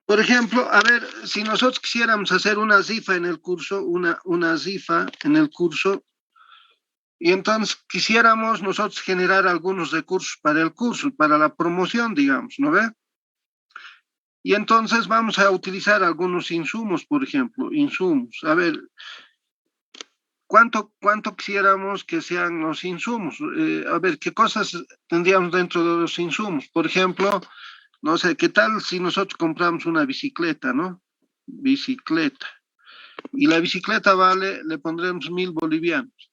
Por ejemplo, a ver, si nosotros quisiéramos hacer una rifa en el curso, una rifa en el curso, y entonces quisiéramos nosotros generar algunos recursos para el curso, para la promoción, digamos, ¿no ve? Y entonces vamos a utilizar algunos insumos, por ejemplo, insumos. A ver, ¿cuánto quisiéramos que sean los insumos? A ver, ¿qué cosas tendríamos dentro de los insumos? Por ejemplo, no sé, ¿qué tal si nosotros compramos una bicicleta, ¿no? Bicicleta. Y la bicicleta vale, le pondremos 1.000 bolivianos.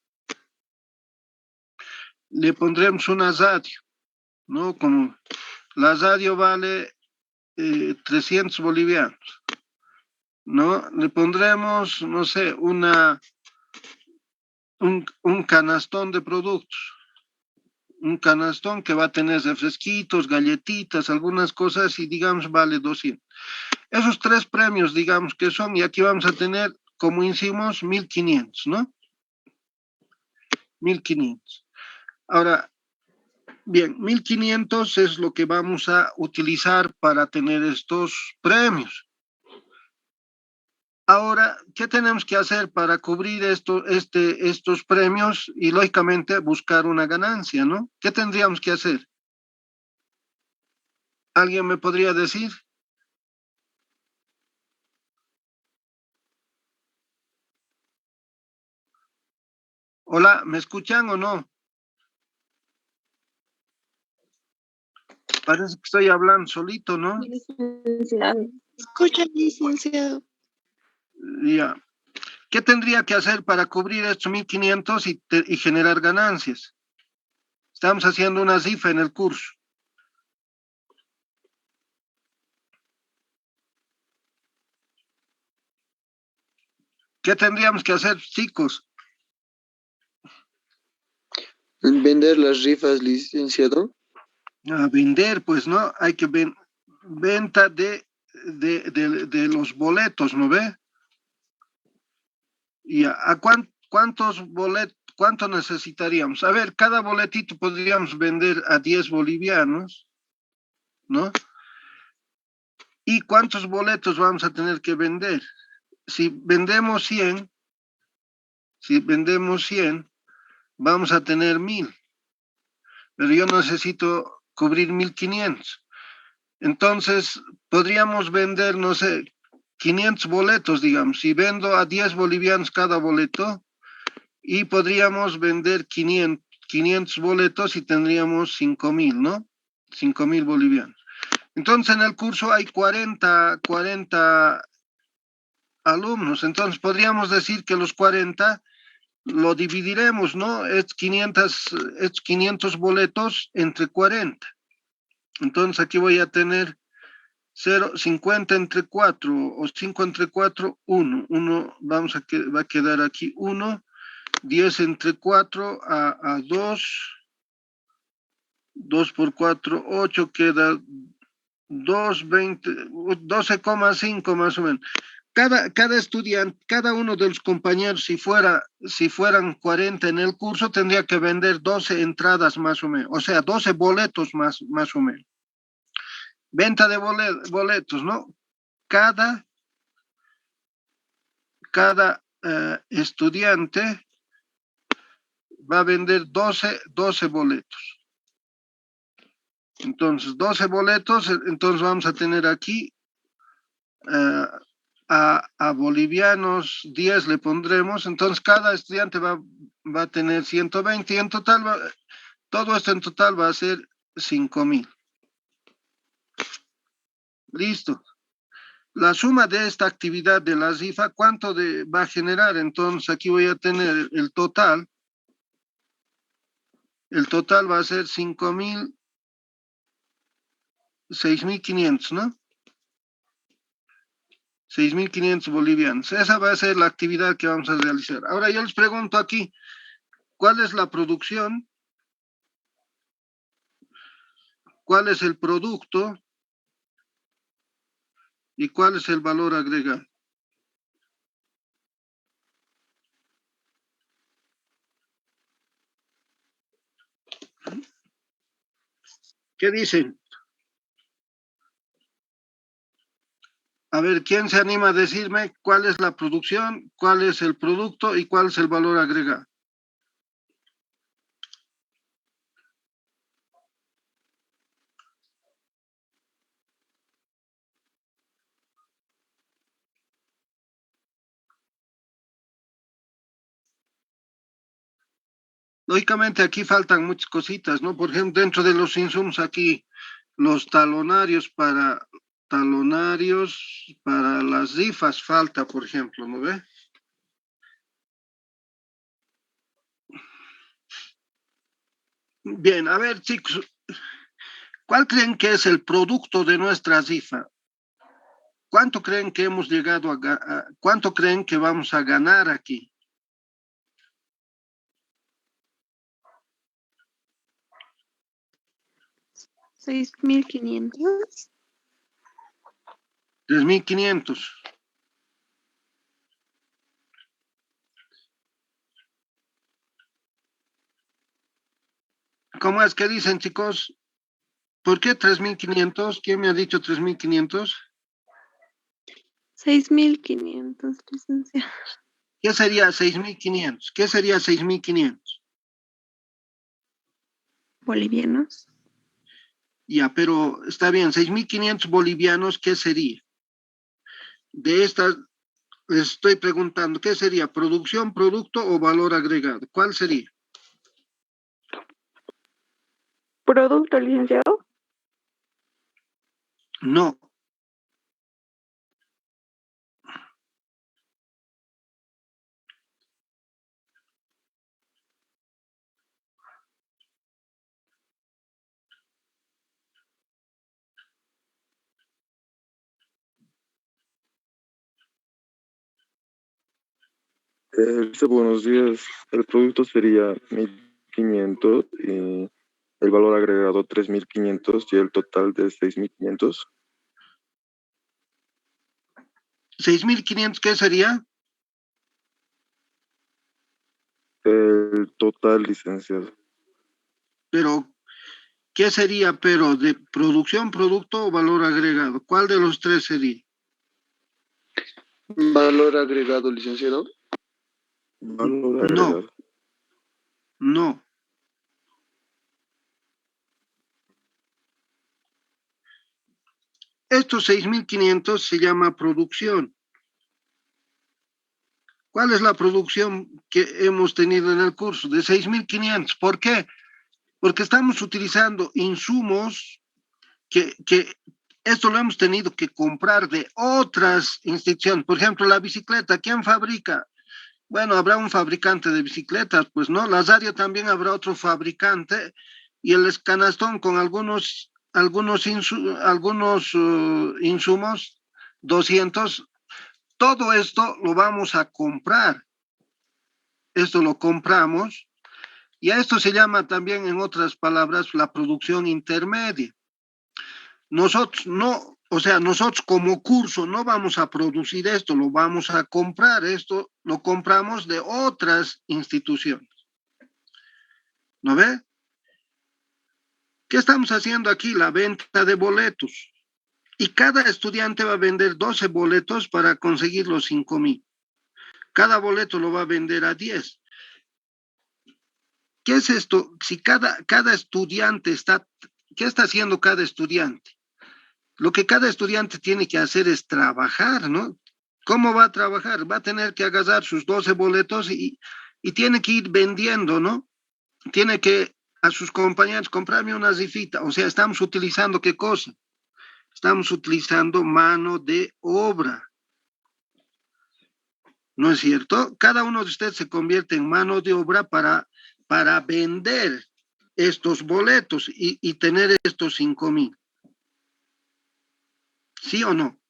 Le pondremos una radio, ¿no? Como la radio vale 300 bolivianos, ¿no? Le pondremos, no sé, un canastón de productos, un canastón que va a tener refresquitos, galletitas, algunas cosas y digamos vale 200. Esos tres premios, digamos que son, y aquí vamos a tener, como hicimos, 1.500, ¿no? 1.500. Ahora, bien, 1.500 es lo que vamos a utilizar para tener estos premios. Ahora, ¿qué tenemos que hacer para cubrir estos premios y, lógicamente, buscar una ganancia, ¿no? ¿Qué tendríamos que hacer? ¿Alguien me podría decir? Hola, ¿me escuchan o no? Parece que estoy hablando solito, ¿no? Licenciado. Escucha, licenciado. Ya. ¿Qué tendría que hacer para cubrir estos 1.500 y generar ganancias? Estamos haciendo una rifa en el curso. ¿Qué tendríamos que hacer, chicos? Vender las rifas, licenciado. A vender, pues, ¿no? Hay que venta de los boletos, ¿no ve? ¿Y cuántos boletos, cuánto necesitaríamos? A ver, cada boletito podríamos vender a 10 bolivianos, ¿no? ¿Y cuántos boletos vamos a tener que vender? Si vendemos 100, si vendemos 100, vamos a tener 1.000, pero yo necesito cubrir 1.500. Entonces, podríamos vender, no sé, 500 boletos, digamos. Si vendo a 10 bolivianos cada boleto, y podríamos vender 500 boletos y tendríamos 5.000, ¿no? 5.000 bolivianos. Entonces, en el curso hay 40 alumnos. Entonces, podríamos decir que los 40 lo dividiremos, ¿no? Es 500 boletos entre 40. Entonces, aquí voy a tener 50 entre 4 o 5 entre 4, 1. Va a quedar aquí 1. 10 entre 4 a 2. 2 por 4, 8, queda 2, 20, 12,5 más o menos. Cada estudiante, cada uno de los compañeros, si fueran 40 en el curso, tendría que vender 12 entradas más o menos, o sea, 12 boletos más o menos. Venta de boletos, ¿no? Cada estudiante va a vender 12 boletos. Entonces, 12 boletos, entonces vamos a tener aquí a bolivianos 10 le pondremos, entonces cada estudiante va a tener 120 y en total, todo esto en total va a ser 5.000. Listo. La suma de esta actividad de la rifa, ¿cuánto va a generar? Entonces aquí voy a tener el total. El total va a ser 5.000, 6.500, ¿no? 6.500 bolivianos. Esa va a ser la actividad que vamos a realizar. Ahora yo les pregunto aquí, ¿cuál es la producción? ¿Cuál es el producto? ¿Y cuál es el valor agregado? ¿Qué dicen? A ver, ¿quién se anima a decirme cuál es la producción, cuál es el producto y cuál es el valor agregado? Lógicamente aquí faltan muchas cositas, ¿no? Por ejemplo, dentro de los insumos aquí, los talonarios para las rifas falta, por ejemplo, ¿no ve? Bien, a ver, chicos, ¿cuál creen que es el producto de nuestra rifa? ¿Cuánto creen que hemos llegado cuánto creen que vamos a ganar aquí? 6.500. 3.500. ¿Cómo es que dicen, chicos? ¿Por qué 3.500? ¿Quién me ha dicho 3.500? 6.500, licenciado. ¿Qué sería 6.500? ¿Qué sería 6.500? Bolivianos. Ya, pero está bien, 6.500 bolivianos, ¿qué sería? De estas, les estoy preguntando, ¿qué sería? ¿Producción, producto o valor agregado? ¿Cuál sería? Producto, licenciado. No, Buenos días. El producto sería 1.500 y el valor agregado 3.500 y el total de 6.500. 6.500, ¿qué sería? El total, licenciado. Pero, ¿qué sería, pero de producción, producto o valor agregado? ¿Cuál de los tres sería? Valor agregado, licenciado. Valor No, agregado. no. Estos 6.500 se llama producción. ¿Cuál es la producción que hemos tenido en el curso? De 6.500. ¿Por qué? Porque estamos utilizando insumos que esto lo hemos tenido que comprar de otras instituciones. Por ejemplo, la bicicleta, ¿quién fabrica? Bueno, habrá un fabricante de bicicletas, pues no. Lasario también habrá otro fabricante y el escanastón con algunos insumos, 200. Todo esto lo vamos a comprar. Esto lo compramos y a esto se llama también, en otras palabras, la producción intermedia. Nosotros no, o sea, nosotros como curso no vamos a producir esto, lo vamos a comprar. Esto lo compramos de otras instituciones. ¿No ve? ¿Qué estamos haciendo aquí? La venta de boletos. Y cada estudiante va a vender 12 boletos para conseguir los 5.000. Cada boleto lo va a vender a 10. ¿Qué es esto? Si cada estudiante está ¿qué está haciendo cada estudiante? Lo que cada estudiante tiene que hacer es trabajar, ¿no? ¿Cómo va a trabajar? Va a tener que agarrar sus 12 boletos y tiene que ir vendiendo, ¿no? Tiene que a sus compañeros comprarme una rifita. O sea, estamos utilizando ¿qué cosa? Estamos utilizando mano de obra, ¿no es cierto? Cada uno de ustedes se convierte en mano de obra para vender estos boletos y tener estos 5,000. ¿Sí o no?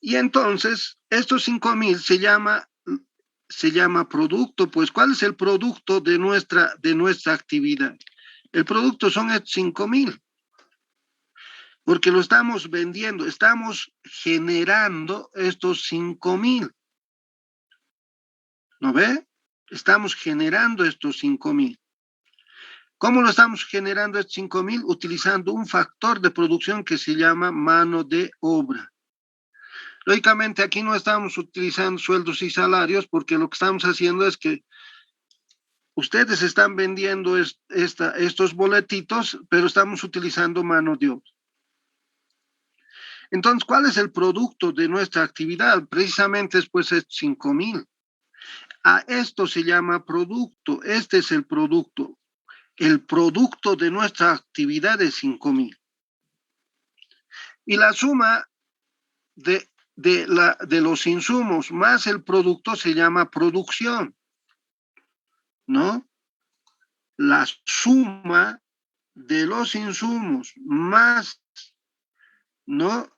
Y entonces, estos 5,000 se llama producto. Pues, ¿cuál es el producto de nuestra actividad? El producto son estos 5,000, porque lo estamos vendiendo, estamos generando estos 5,000. ¿No ve? Estamos generando estos 5,000. ¿Cómo lo estamos generando estos 5,000? Utilizando un factor de producción que se llama mano de obra. Lógicamente, aquí no estamos utilizando sueldos y salarios, porque lo que estamos haciendo es que ustedes están vendiendo estos boletitos, pero estamos utilizando mano de obra. Entonces, ¿cuál es el producto de nuestra actividad? Precisamente es pues 5,000. A esto se llama producto. Este es el producto. El producto de nuestra actividad es 5,000. Y la suma de los insumos más el producto se llama producción, ¿no? La suma de los insumos más, ¿no?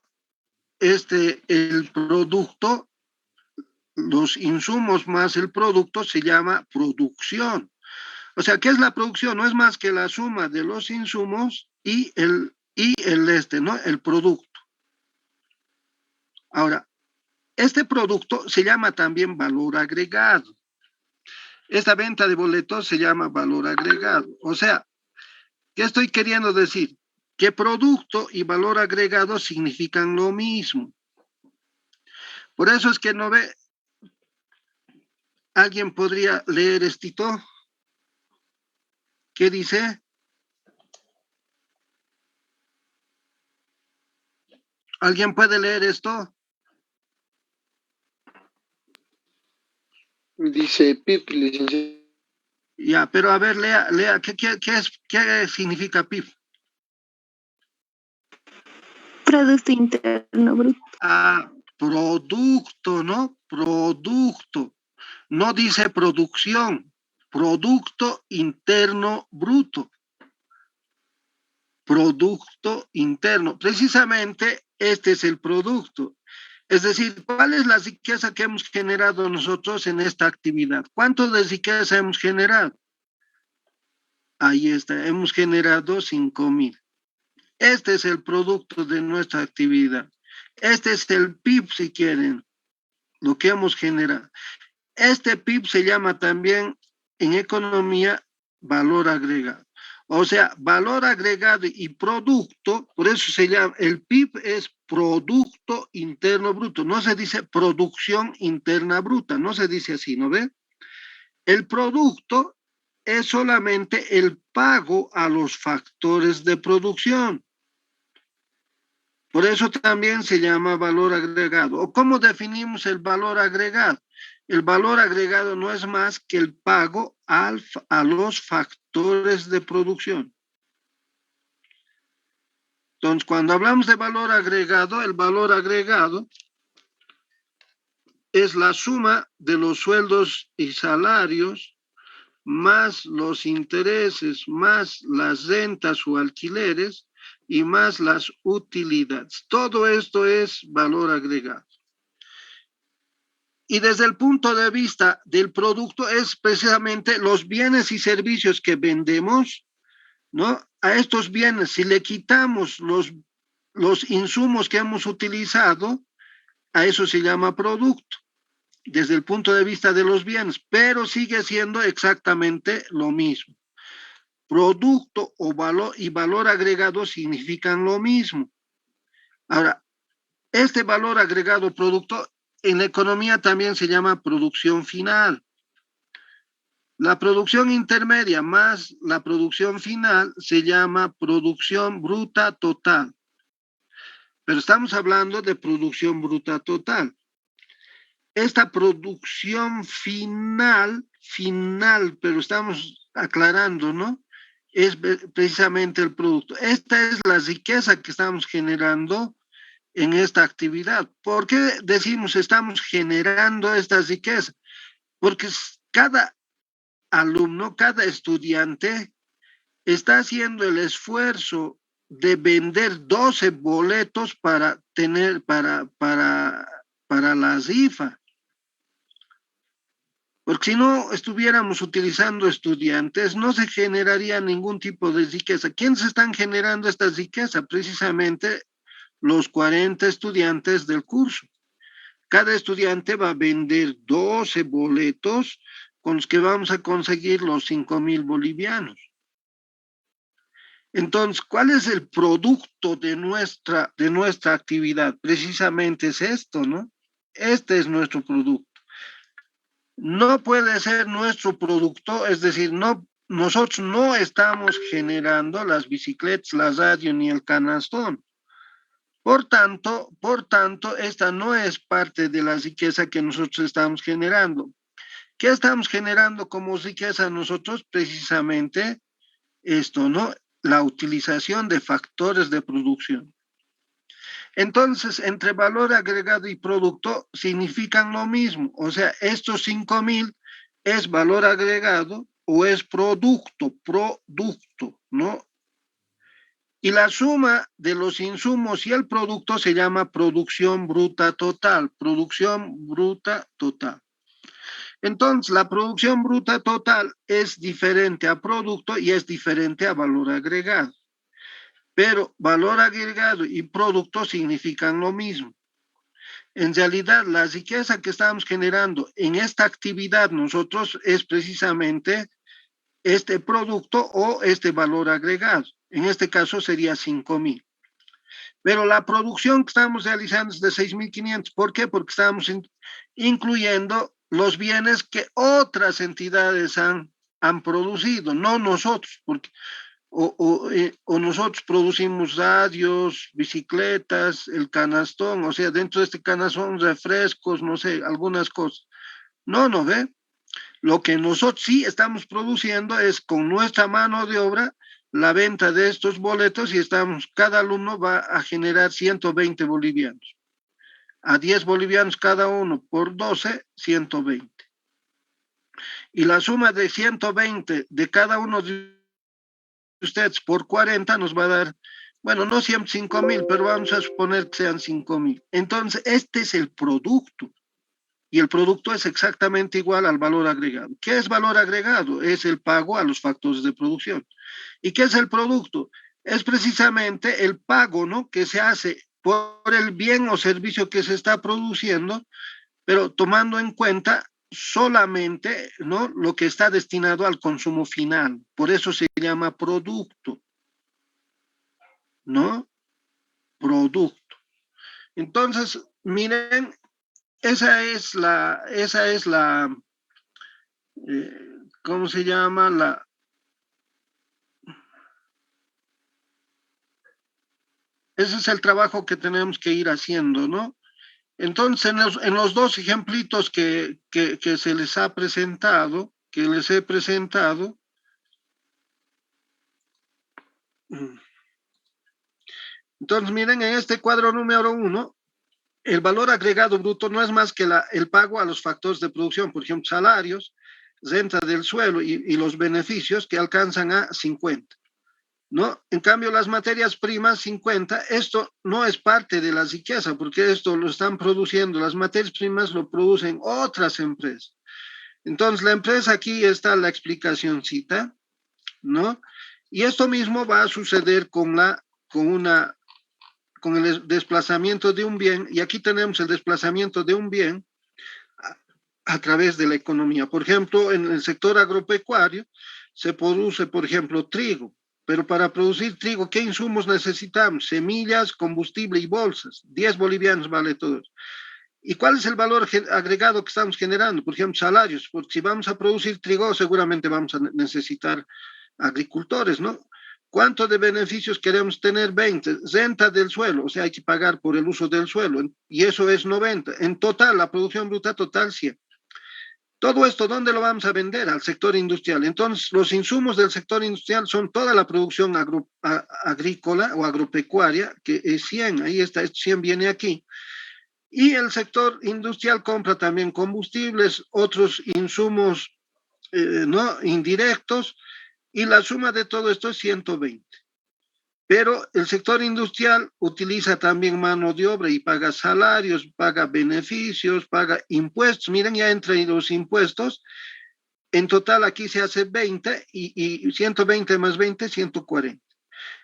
El producto, los insumos más el producto se llama producción. O sea, ¿qué es la producción? No es más que la suma de los insumos y ¿no? El producto. Ahora, este producto se llama también valor agregado. Esta venta de boletos se llama valor agregado. O sea, ¿qué estoy queriendo decir? Que producto y valor agregado significan lo mismo. Por eso es que no ve, ¿alguien podría leer esto? ¿Qué dice? ¿Alguien puede leer esto? Dice PIP, licenciado. Ya, pero a ver, lea, ¿qué significa PIB? Producto Interno Bruto. Ah, producto, ¿no? Producto. No dice producción, Producto Interno Bruto. Producto interno. Precisamente este es el producto. Es decir, ¿cuál es la riqueza que hemos generado nosotros en esta actividad? ¿Cuánto de riqueza hemos generado? Ahí está, hemos generado 5,000. Este es el producto de nuestra actividad. Este es el PIB, si quieren, lo que hemos generado. Este PIB se llama también en economía valor agregado. O sea, valor agregado y producto, por eso se llama, el PIB es Producto Interno Bruto, no se dice Producción Interna Bruta, no se dice así, ¿no ve? El producto es solamente el pago a los factores de producción. Por eso también se llama valor agregado. ¿O cómo definimos el valor agregado? El valor agregado no es más que el pago a los factores de producción. Entonces, cuando hablamos de valor agregado, el valor agregado es la suma de los sueldos y salarios, más los intereses, más las rentas o alquileres y más las utilidades. Todo esto es valor agregado. Y desde el punto de vista del producto es precisamente los bienes y servicios que vendemos, ¿no? A estos bienes, si le quitamos los insumos que hemos utilizado, a eso se llama producto, desde el punto de vista de los bienes, pero sigue siendo exactamente lo mismo. Producto o valor y valor agregado significan lo mismo. Ahora, este valor agregado producto en la economía también se llama producción final. La producción intermedia más la producción final se llama producción bruta total. Pero estamos hablando de producción bruta total. Esta producción final, pero estamos aclarando, ¿no? Es precisamente el producto. Esta es la riqueza que estamos generando en esta actividad. ¿Por qué decimos estamos generando esta riqueza? Porque cada alumno, cada estudiante está haciendo el esfuerzo de vender 12 boletos para tener, para la rifa. Porque si no estuviéramos utilizando estudiantes, no se generaría ningún tipo de riqueza. ¿Quiénes están generando esta riqueza? Precisamente los 40 estudiantes del curso. Cada estudiante va a vender 12 boletos con los que vamos a conseguir los 5.000 bolivianos. Entonces, ¿cuál es el producto de nuestra actividad? Precisamente es esto, ¿no? Este es nuestro producto. No puede ser nuestro producto, es decir, no, nosotros no estamos generando las bicicletas, la radio ni el canastón. Por tanto, esta no es parte de la riqueza que nosotros estamos generando. ¿Qué estamos generando como riqueza nosotros? Precisamente esto, ¿no? La utilización de factores de producción. Entonces, entre valor agregado y producto significan lo mismo. O sea, estos 5.000 es valor agregado o es producto, ¿no? Y la suma de los insumos y el producto se llama producción bruta total, Entonces, la producción bruta total es diferente a producto y es diferente a valor agregado. Pero valor agregado y producto significan lo mismo. En realidad, la riqueza que estamos generando en esta actividad nosotros es precisamente este producto o este valor agregado. En este caso sería 5.000. Pero la producción que estamos realizando es de 6.500. ¿Por qué? Porque estamos incluyendo los bienes que otras entidades han producido, no nosotros, porque o nosotros producimos radios, bicicletas, el canastón, o sea, dentro de este canastón refrescos, no sé, algunas cosas. No ve. Lo que nosotros sí estamos produciendo es con nuestra mano de obra la venta de estos boletos y cada alumno va a generar 120 bolivianos. A 10 bolivianos cada uno por 12, 120. Y la suma de 120 de cada uno de ustedes por 40 nos va a dar, bueno, no siempre 5.000, pero vamos a suponer que sean 5.000. Entonces, este es el producto. Y el producto es exactamente igual al valor agregado. ¿Qué es valor agregado? Es el pago a los factores de producción. ¿Y qué es el producto? Es precisamente el pago, ¿no?, que se hace por el bien o servicio que se está produciendo, pero tomando en cuenta solamente, ¿no?, lo que está destinado al consumo final. Por eso se llama producto, ¿no? Producto. Entonces, miren, esa es la, ¿cómo se llama? Ese es el trabajo que tenemos que ir haciendo, ¿no? Entonces, en los dos ejemplitos que se les ha presentado, que les he presentado, entonces miren, en este cuadro número 1, el valor agregado bruto no es más que el pago a los factores de producción, por ejemplo, salarios, renta del suelo y los beneficios que alcanzan a 50. ¿No? En cambio, las materias primas, 50, esto no es parte de la riqueza, porque esto lo están produciendo, las materias primas lo producen otras empresas. Entonces, la empresa, aquí está la explicacióncita, ¿no? Y esto mismo va a suceder con el desplazamiento de un bien, y aquí tenemos el desplazamiento de un bien a través de la economía. Por ejemplo, en el sector agropecuario se produce, por ejemplo, trigo. Pero para producir trigo, ¿qué insumos necesitamos? Semillas, combustible y bolsas. 10 bolivianos vale todo. ¿Y cuál es el valor agregado que estamos generando? Por ejemplo, salarios, porque si vamos a producir trigo, seguramente vamos a necesitar agricultores, ¿no? ¿Cuánto de beneficios queremos tener? 20. Renta del suelo, o sea, hay que pagar por el uso del suelo, y eso es 90. En total, la producción bruta total, 100. Todo esto, ¿dónde lo vamos a vender? Al sector industrial. Entonces, los insumos del sector industrial son toda la producción agrícola o agropecuaria, que es 100, ahí está, 100 viene aquí. Y el sector industrial compra también combustibles, otros insumos no indirectos, y la suma de todo esto es 120. Pero el sector industrial utiliza también mano de obra y paga salarios, paga beneficios, paga impuestos. Miren, ya entre los impuestos, en total aquí se hace 20 y 120 más 20, 140.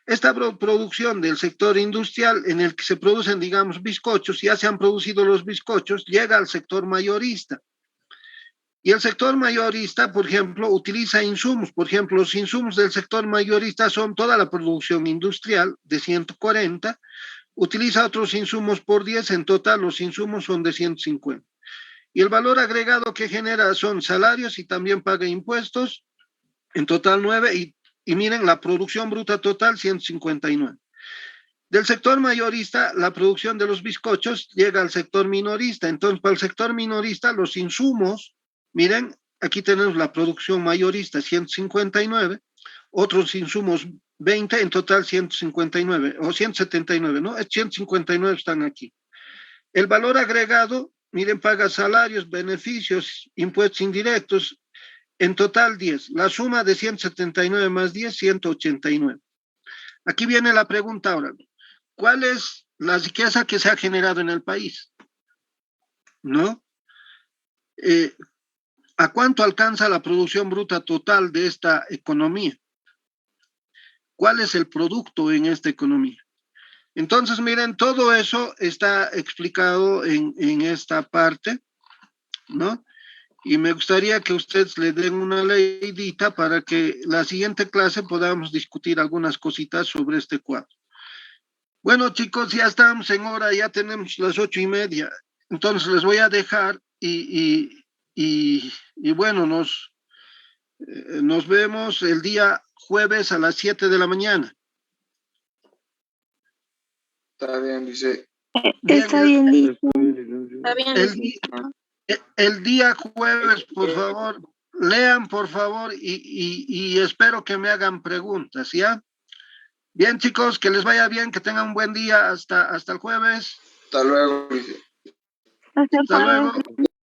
Esta producción del sector industrial en el que se producen, digamos, bizcochos, ya se han producido los bizcochos, llega al sector mayorista. Y el sector mayorista, por ejemplo, utiliza insumos. Por ejemplo, los insumos del sector mayorista son toda la producción industrial de 140, utiliza otros insumos por 10, en total los insumos son de 150. Y el valor agregado que genera son salarios y también paga impuestos, en total 9, y miren, la producción bruta total 159. Del sector mayorista, la producción de los bizcochos llega al sector minorista. Entonces, para el sector minorista, los insumos, miren, aquí tenemos la producción mayorista, 159, otros insumos 20, en total 159, o 179, ¿no? 159 están aquí. El valor agregado, miren, paga salarios, beneficios, impuestos indirectos, en total 10. La suma de 179 más 10, 189. Aquí viene la pregunta ahora. ¿Cuál es la riqueza que se ha generado en el país? ¿No? ¿A cuánto alcanza la producción bruta total de esta economía? ¿Cuál es el producto en esta economía? Entonces, miren, todo eso está explicado en esta parte, ¿no? Y me gustaría que ustedes le den una leidita para que la siguiente clase podamos discutir algunas cositas sobre este cuadro. Bueno, chicos, ya estamos en hora, ya tenemos las 8:30. Entonces les voy a dejar y bueno, nos vemos el día jueves a las 7 de la mañana. Está bien, dice. Está bien, dice. Está bien, licenciado. El día jueves, por favor, lean, por favor, y espero que me hagan preguntas, ¿ya? Bien, chicos, que les vaya bien, que tengan un buen día hasta el jueves. Hasta luego, dice. Hasta luego.